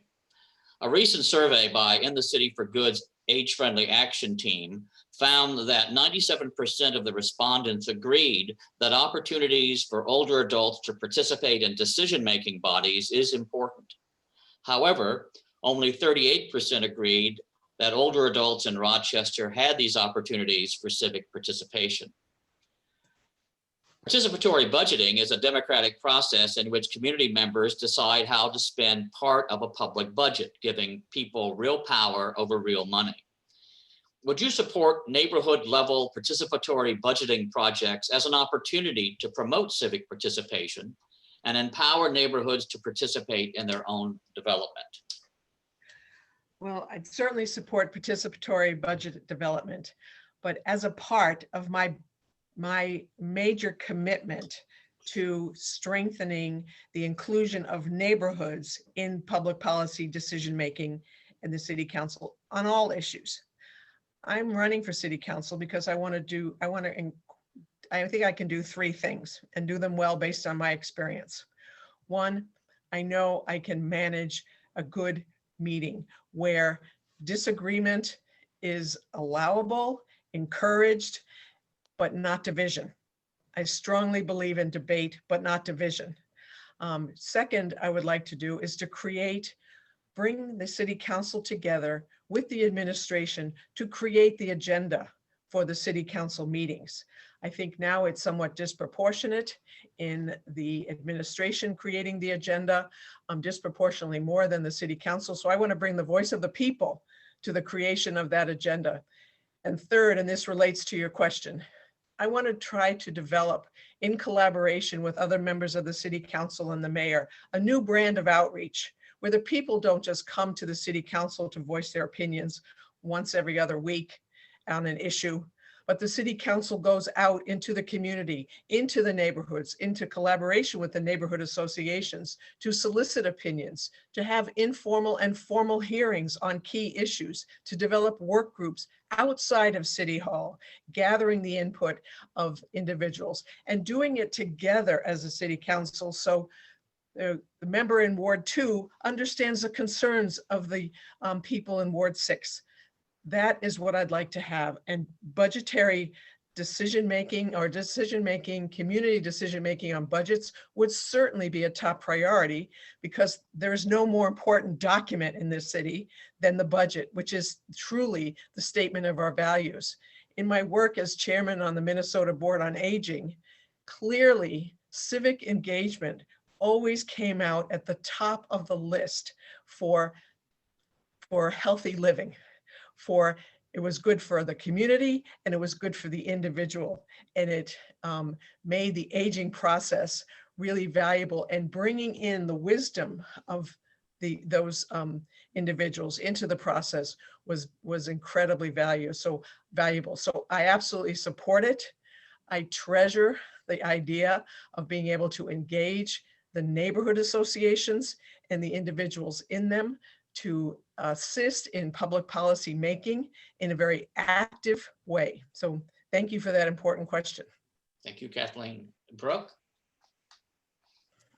A recent survey by In the City for Good's age-friendly action team found that 97% of the respondents agreed that opportunities for older adults to participate in decision-making bodies is important. However, only 38% agreed that older adults in Rochester had these opportunities for civic participation. Participatory budgeting is a democratic process in which community members decide how to spend part of a public budget, giving people real power over real money. Would you support neighborhood level participatory budgeting projects as an opportunity to promote civic participation and empower neighborhoods to participate in their own development? Well, I'd certainly support participatory budget development, but as a part of my major commitment to strengthening the inclusion of neighborhoods in public policy decision-making in the city council on all issues. I'm running for city council because I think I can do three things and do them well based on my experience. One, I know I can manage a good meeting where disagreement is allowable, encouraged, but not division. I strongly believe in debate, but not division. Second, I would like to do is to bring the city council together with the administration to create the agenda for the city council meetings. I think now it's somewhat disproportionate in the administration creating the agenda, disproportionately more than the city council. So I want to bring the voice of the people to the creation of that agenda. And third, and this relates to your question, I want to try to develop, in collaboration with other members of the city council and the mayor, a new brand of outreach where the people don't just come to the city council to voice their opinions once every other week on an issue, but the city council goes out into the community, into the neighborhoods, into collaboration with the neighborhood associations to solicit opinions, to have informal and formal hearings on key issues, to develop work groups outside of City Hall, gathering the input of individuals and doing it together as a city council. So the member in Ward 2 understands the concerns of the people in Ward 6. That is what I'd like to have. And budgetary decision-making or community decision-making on budgets would certainly be a top priority, because there's no more important document in this city than the budget, which is truly the statement of our values. In my work as chairman on the Minnesota Board on Aging, clearly civic engagement always came out at the top of the list for healthy living. It was good for the community and it was good for the individual. And it made the aging process really valuable, and bringing in the wisdom of those individuals into the process was incredibly valuable. So I absolutely support it. I treasure the idea of being able to engage the neighborhood associations and the individuals in them to assist in public policy making in a very active way. So thank you for that important question. Thank you, Kathleen. Brooke?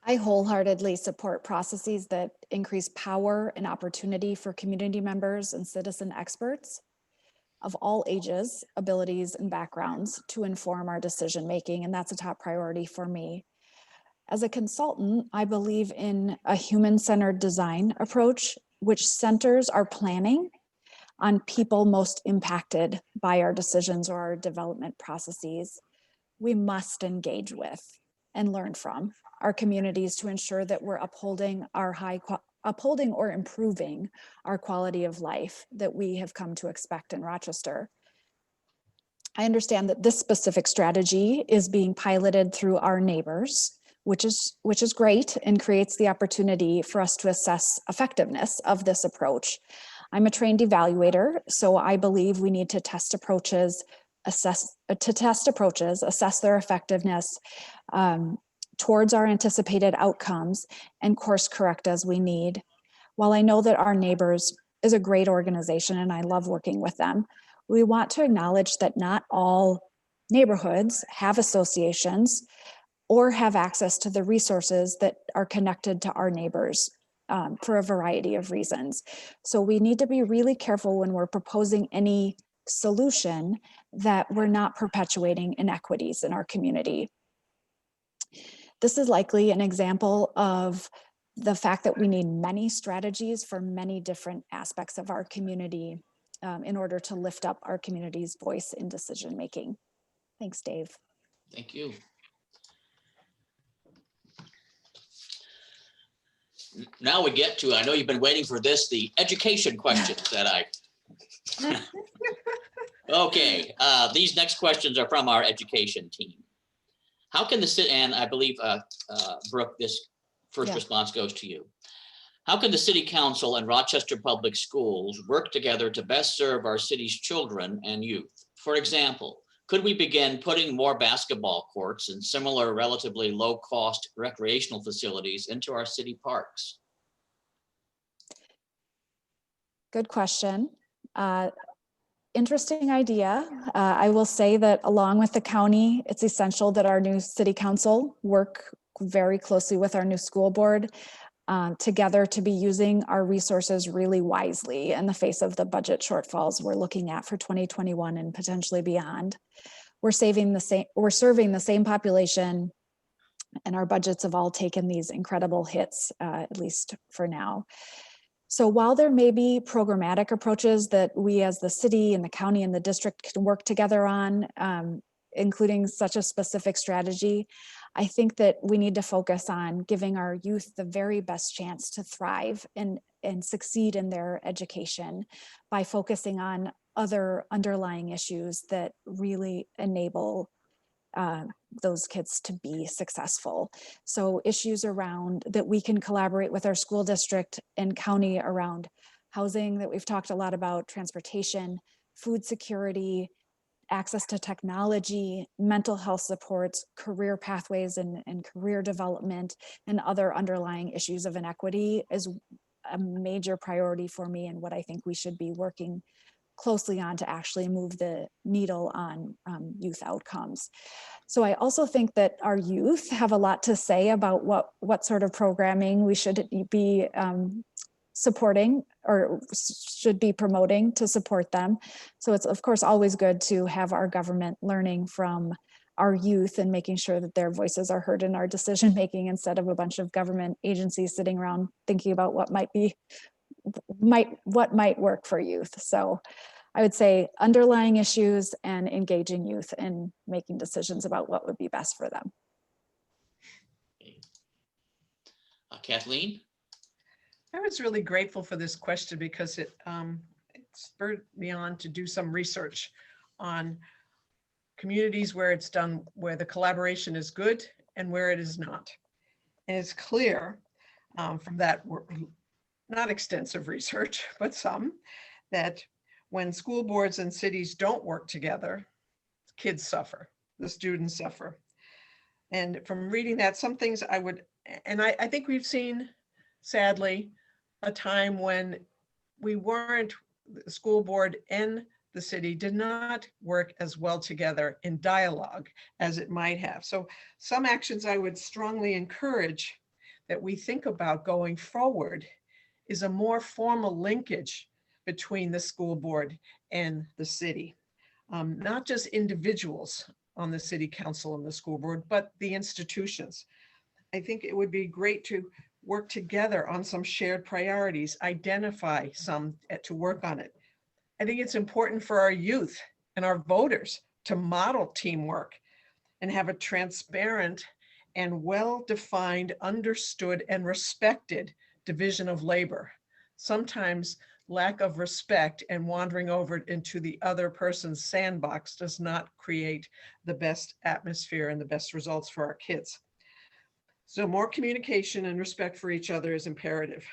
I wholeheartedly support processes that increase power and opportunity for community members and citizen experts of all ages, abilities, and backgrounds to inform our decision-making, and that's a top priority for me. As a consultant, I believe in a human-centered design approach, which centers our planning on people most impacted by our decisions or our development processes. We must engage with and learn from our communities to ensure that we're upholding or improving our quality of life that we have come to expect in Rochester. I understand that this specific strategy is being piloted through our neighbors, which is great and creates the opportunity for us to assess effectiveness of this approach. I'm a trained evaluator, so I believe we need to test approaches, assess their effectiveness towards our anticipated outcomes, and course correct as we need. While I know that our neighbors is a great organization and I love working with them, we want to acknowledge that not all neighborhoods have associations or have access to the resources that are connected to our neighbors for a variety of reasons. So we need to be really careful when we're proposing any solution that we're not perpetuating inequities in our community. This is likely an example of the fact that we need many strategies for many different aspects of our community. in order to lift up our community's voice in decision making. Thanks, Dave. Thank you. Now we get to, I know you've been waiting for this, the education questions that okay, these next questions are from our education team. How can the city, and I believe, Brooke, this first response goes to you. How can the city council and Rochester Public Schools work together to best serve our city's children and youth? For example, could we begin putting more basketball courts and similar relatively low-cost recreational facilities into our city parks? Good question. Interesting idea. I will say that along with the county, it's essential that our new city council work very closely with our new school board together to be using our resources really wisely in the face of the budget shortfalls we're looking at for 2021 and potentially beyond. We're serving the same population, and our budgets have all taken these incredible hits, at least for now. So while there may be programmatic approaches that we as the city and the county and the district can work together on, including such a specific strategy, I think that we need to focus on giving our youth the very best chance to thrive and succeed in their education by focusing on other underlying issues that really enable those kids to be successful. So issues around that we can collaborate with our school district and county around housing that we've talked a lot about, transportation, food security, access to technology, mental health supports, career pathways and career development, and other underlying issues of inequity is a major priority for me and what I think we should be working closely on to actually move the needle on youth outcomes. So I also think that our youth have a lot to say about what sort of programming we should be supporting or should be promoting to support them. So it's of course always good to have our government learning from our youth and making sure that their voices are heard in our decision making instead of a bunch of government agencies sitting around thinking about what might work for youth. So I would say underlying issues and engaging youth in making decisions about what would be best for them. Kathleen? I was really grateful for this question because it spurred me on to do some research on communities where the collaboration is good and where it is not. And it's clear from that, not extensive research, but some, that when school boards and cities don't work together, kids suffer, the students suffer. And from reading that, some things I think we've seen, sadly, a time when the school board and the city did not work as well together in dialogue as it might have. So some actions I would strongly encourage that we think about going forward is a more formal linkage between the school board and the city. Not just individuals on the city council and the school board, but the institutions. I think it would be great to work together on some shared priorities, identify some to work on it. I think it's important for our youth and our voters to model teamwork and have a transparent and well-defined, understood, and respected division of labor. Sometimes lack of respect and wandering over into the other person's sandbox does not create the best atmosphere and the best results for our kids. So more communication and respect for each other is imperative.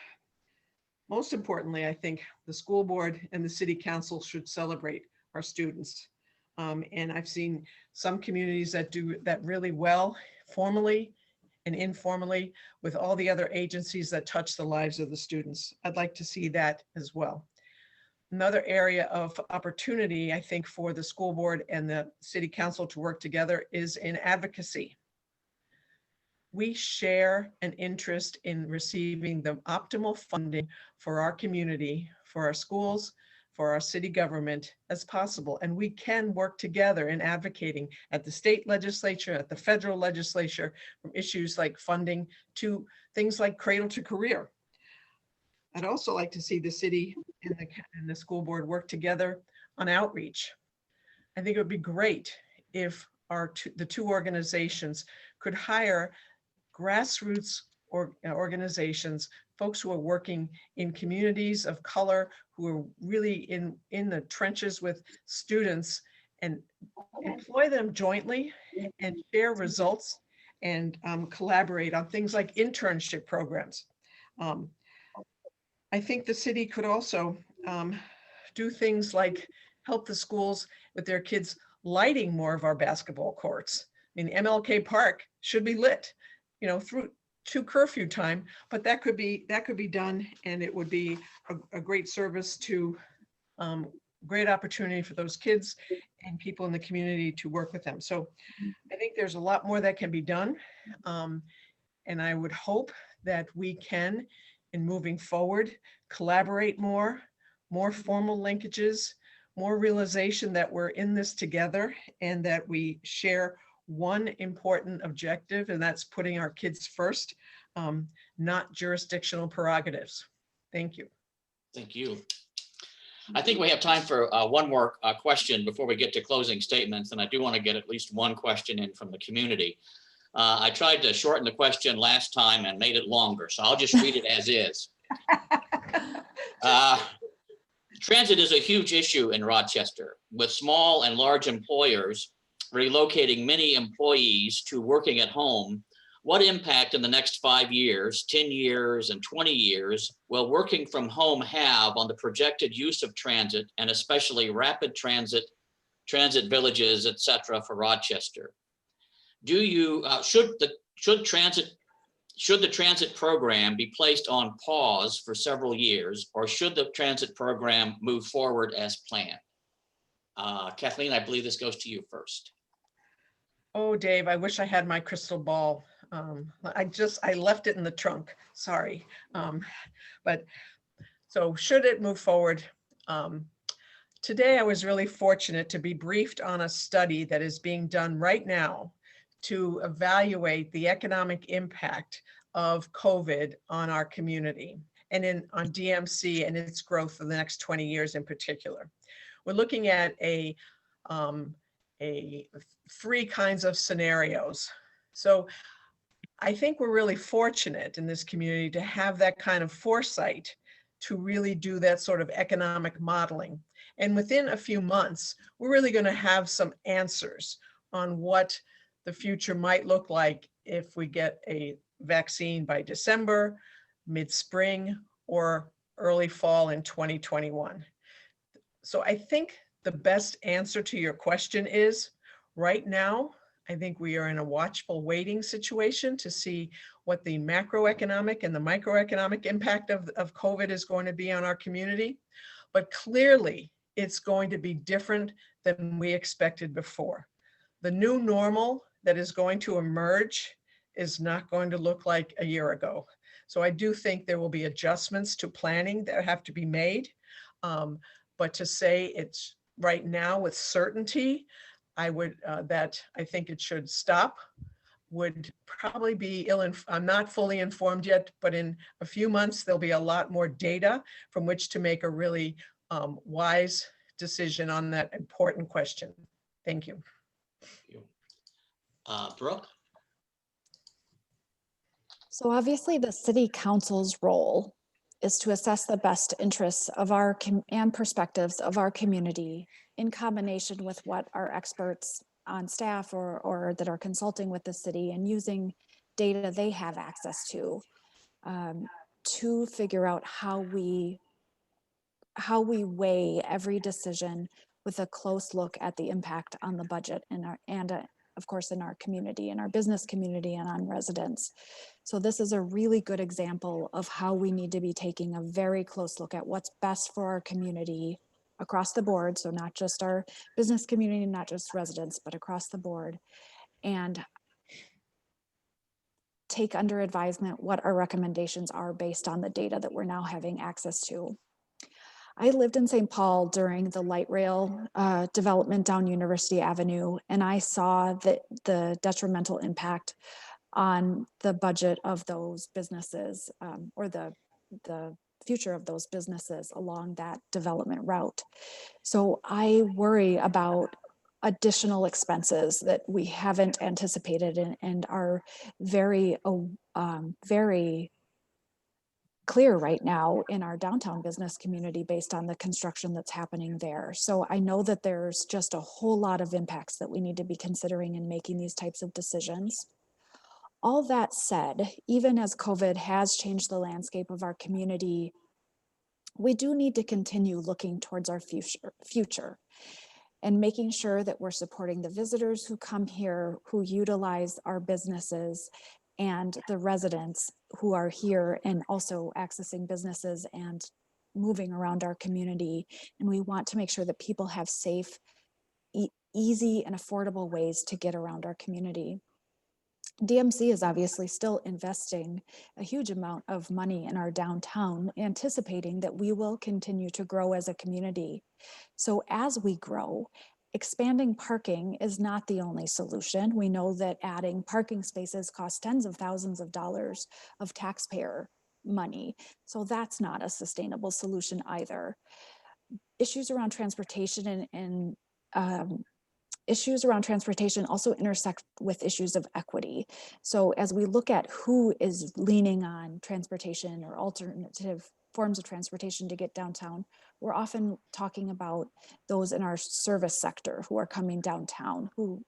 Most importantly, I think the school board and the city council should celebrate our students. And I've seen some communities that do that really well, formally and informally, with all the other agencies that touch the lives of the students. I'd like to see that as well. Another area of opportunity, I think, for the school board and the city council to work together is in advocacy. We share an interest in receiving the optimal funding for our community, for our schools, for our city government as possible. And we can work together in advocating at the state legislature, at the federal legislature, from issues like funding to things like Cradle to Career. I'd also like to see the city and the school board work together on outreach. I think it would be great if the two organizations could hire grassroots organizations, folks who are working in communities of color, who are really in the trenches with students, and employ them jointly and share results and collaborate on things like internship programs. I think the city could also do things like help the schools with their kids lighting more of our basketball courts. I mean, MLK Park should be lit, you know, through to curfew time, but that could be done, and it would be a great service to great opportunity for those kids and people in the community to work with them. So I think there's a lot more that can be done. And I would hope that we can, in moving forward, collaborate more formal linkages, more realization that we're in this together and that we share one important objective, and that's putting our kids first, not jurisdictional prerogatives. Thank you. Thank you. I think we have time for one more question before we get to closing statements, and I do want to get at least one question in from the community. I tried to shorten the question last time and made it longer, so I'll just read it as is. Transit is a huge issue in Rochester, with small and large employers relocating many employees to working at home. What impact in the next 5 years, 10 years, and 20 years will working from home have on the projected use of transit, and especially rapid transit villages, et cetera, for Rochester? Do you, should the transit program be placed on pause for several years, or should the transit program move forward as planned? Kathleen, I believe this goes to you first. Oh, Dave, I wish I had my crystal ball. I left it in the trunk, sorry. But so should it move forward? Today, I was really fortunate to be briefed on a study that is being done right now to evaluate the economic impact of COVID on our community and on DMC and its growth for the next 20 years in particular. We're looking at three kinds of scenarios. So I think we're really fortunate in this community to have that kind of foresight to really do that sort of economic modeling. And within a few months, we're really going to have some answers on what the future might look like if we get a vaccine by December, mid-spring, or early fall in 2021. So I think the best answer to your question is, right now, I think we are in a watchful waiting situation to see what the macroeconomic and the microeconomic impact of COVID is going to be on our community. But clearly, it's going to be different than we expected before. The new normal that is going to emerge is not going to look like a year ago. So I do think there will be adjustments to planning that have to be made. But to say it's right now with certainty, I think it should stop, would probably be I'm not fully informed yet, but in a few months, there'll be a lot more data from which to make a really wise decision on that important question. Thank you. Brooke? So obviously the city council's role is to assess the best interests of and perspectives of our community in combination with what our experts on staff or that are consulting with the city and using data they have access to figure out how we weigh every decision with a close look at the impact on the budget and of course in our community, in our business community, and on residents. So this is a really good example of how we need to be taking a very close look at what's best for our community across the board. So not just our business community, not just residents, but across the board, and take under advisement what our recommendations are based on the data that we're now having access to. I lived in St. Paul during the light rail development down University Avenue, and I saw the detrimental impact on the budget of those businesses or the future of those businesses along that development route. So I worry about additional expenses that we haven't anticipated and are very, very clear right now in our downtown business community based on the construction that's happening there. So I know that there's just a whole lot of impacts that we need to be considering in making these types of decisions. All that said, even as COVID has changed the landscape of our community, we do need to continue looking towards our future and making sure that we're supporting the visitors who come here, who utilize our businesses, and the residents who are here and also accessing businesses and moving around our community. And we want to make sure that people have safe, easy, and affordable ways to get around our community. DMC is obviously still investing a huge amount of money in our downtown, anticipating that we will continue to grow as a community. So as we grow, expanding parking is not the only solution. We know that adding parking spaces costs tens of thousands of dollars of taxpayer money. So that's not a sustainable solution either. Issues around transportation and issues around transportation also intersect with issues of equity. So as we look at who is leaning on transportation or alternative forms of transportation to get downtown, we're often talking about those in our service sector who are coming downtown, who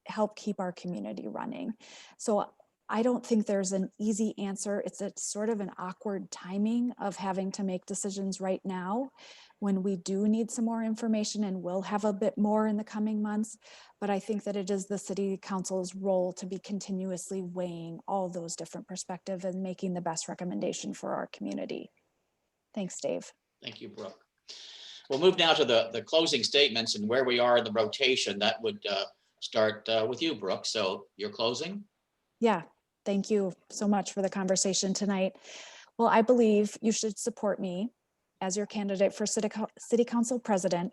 help keep our community running. So I don't think there's an easy answer. It's a sort of an awkward timing of having to make decisions right now when we do need some more information, and we'll have a bit more in the coming months. But I think that it is the city council's role to be continuously weighing all those different perspectives and making the best recommendation for our community. Thanks, Dave. Thank you, Brooke. We'll move now to the closing statements and where we are in the rotation. That would start with you, Brooke. So you're closing. Yeah, thank you so much for the conversation tonight. Well, I believe you should support me as your candidate for City Council President,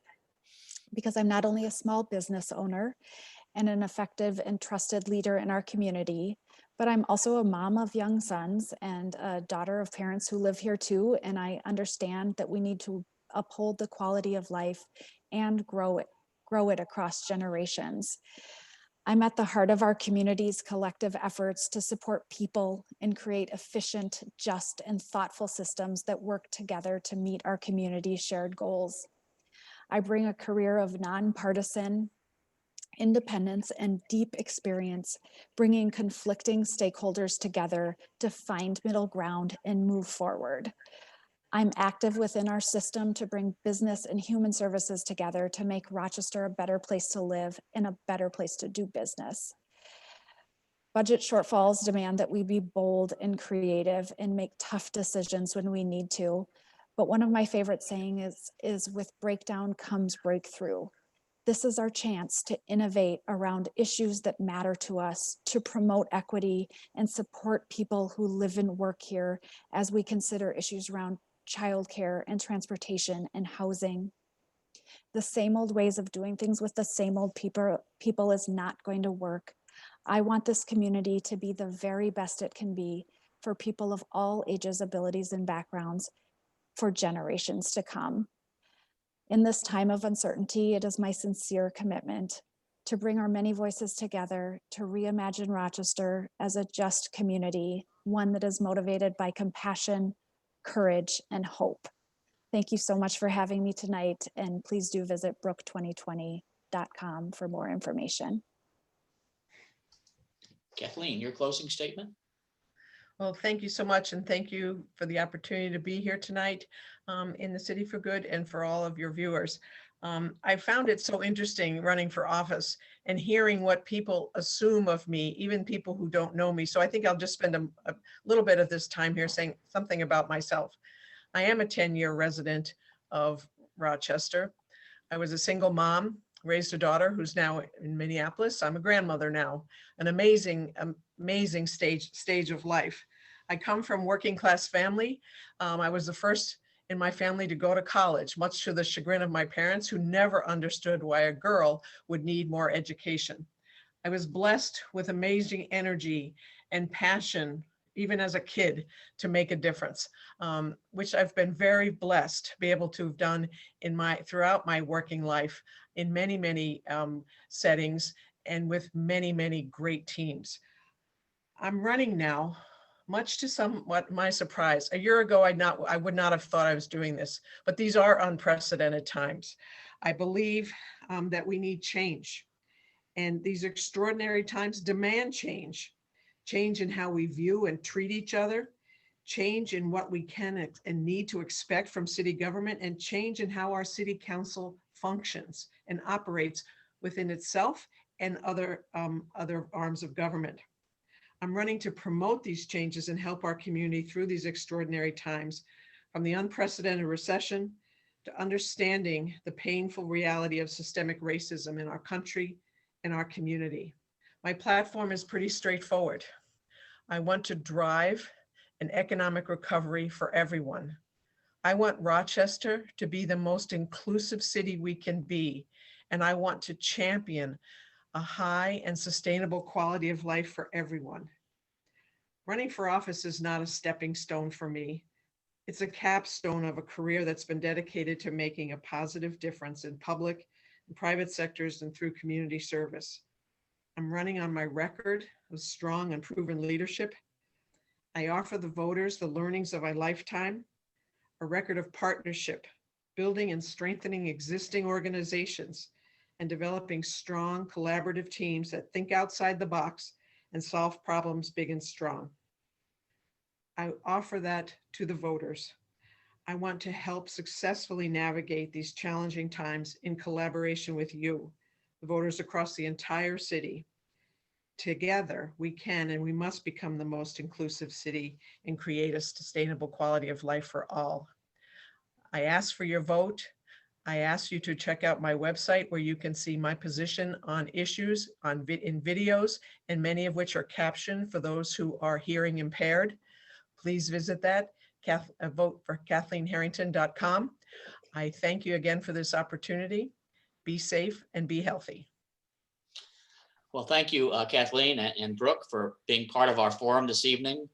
because I'm not only a small business owner and an effective and trusted leader in our community, but I'm also a mom of young sons and a daughter of parents who live here too. And I understand that we need to uphold the quality of life and grow it across generations. I'm at the heart of our community's collective efforts to support people and create efficient, just, and thoughtful systems that work together to meet our community's shared goals. I bring a career of nonpartisan independence and deep experience, bringing conflicting stakeholders together to find middle ground and move forward. I'm active within our system to bring business and human services together to make Rochester a better place to live and a better place to do business. Budget shortfalls demand that we be bold and creative and make tough decisions when we need to. But one of my favorite sayings is with breakdown comes breakthrough. This is our chance to innovate around issues that matter to us, to promote equity and support people who live and work here as we consider issues around childcare and transportation and housing. The same old ways of doing things with the same old people is not going to work. I want this community to be the very best it can be for people of all ages, abilities, and backgrounds for generations to come. In this time of uncertainty, it is my sincere commitment to bring our many voices together to reimagine Rochester as a just community, one that is motivated by compassion, courage, and hope. Thank you so much for having me tonight, and please do visit brook2020.com for more information. Kathleen, your closing statement? Well, thank you so much, and thank you for the opportunity to be here tonight in the City for Good and for all of your viewers. I found it so interesting running for office and hearing what people assume of me, even people who don't know me. So I think I'll just spend a little bit of this time here saying something about myself. I am a 10-year resident of Rochester. I was a single mom, raised a daughter who's now in Minneapolis. I'm a grandmother now, an amazing stage of life. I come from working class family. I was the first in my family to go to college, much to the chagrin of my parents, who never understood why a girl would need more education. I was blessed with amazing energy and passion even as a kid, to make a difference, which I've been very blessed to be able to have done throughout my working life in many, many settings and with many, many great teams. I'm running now, much to somewhat my surprise. A year ago, I would not have thought I was doing this, but these are unprecedented times. I believe that we need change, and these extraordinary times demand change. Change in how we view and treat each other, change in what we can and need to expect from city government, and change in how our city council functions and operates within itself and other arms of government. I'm running to promote these changes and help our community through these extraordinary times, from the unprecedented recession to understanding the painful reality of systemic racism in our country and our community. My platform is pretty straightforward. I want to drive an economic recovery for everyone. I want Rochester to be the most inclusive city we can be, and I want to champion a high and sustainable quality of life for everyone. Running for office is not a stepping stone for me. It's a capstone of a career that's been dedicated to making a positive difference in public and private sectors and through community service. I'm running on my record of strong and proven leadership. I offer the voters the learnings of a lifetime, a record of partnership, building and strengthening existing organizations, and developing strong collaborative teams that think outside the box and solve problems big and strong. I offer that to the voters. I want to help successfully navigate these challenging times in collaboration with you, the voters across the entire city. Together, we can and we must become the most inclusive city and create a sustainable quality of life for all. I ask for your vote. I ask you to check out my website, where you can see my position on issues in videos, and many of which are captioned for those who are hearing impaired. Please visit that, vote for KathleenHarrington.com. I thank you again for this opportunity. Be safe and be healthy. Well, thank you, Kathleen and Brooke, for being part of our forum this evening.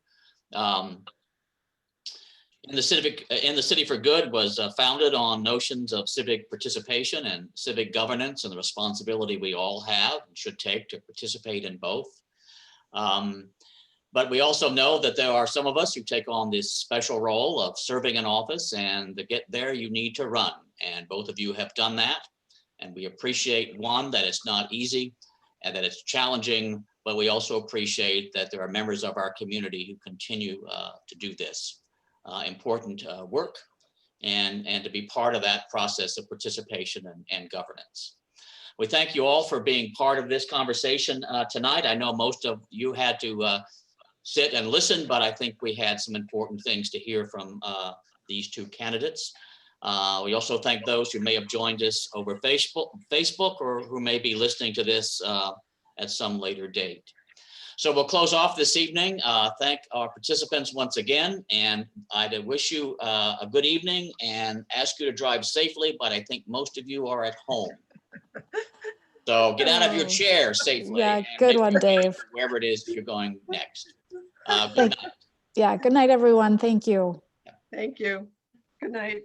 In the City for Good was founded on notions of civic participation and civic governance, and the responsibility we all have and should take to participate in both. But we also know that there are some of us who take on this special role of serving in office, and to get there, you need to run. And both of you have done that. And we appreciate, one, that it's not easy and that it's challenging, but we also appreciate that there are members of our community who continue to do this important work and to be part of that process of participation and governance. We thank you all for being part of this conversation tonight. I know most of you had to sit and listen, but I think we had some important things to hear from these two candidates. We also thank those who may have joined us over Facebook or who may be listening to this at some later date. So we'll close off this evening. Thank our participants once again, and I'd wish you a good evening and ask you to drive safely, but I think most of you are at home. So get out of your chair safely. Yeah, good one, Dave. Wherever it is you're going next. Good night. Yeah, good night, everyone. Thank you. Thank you. Good night.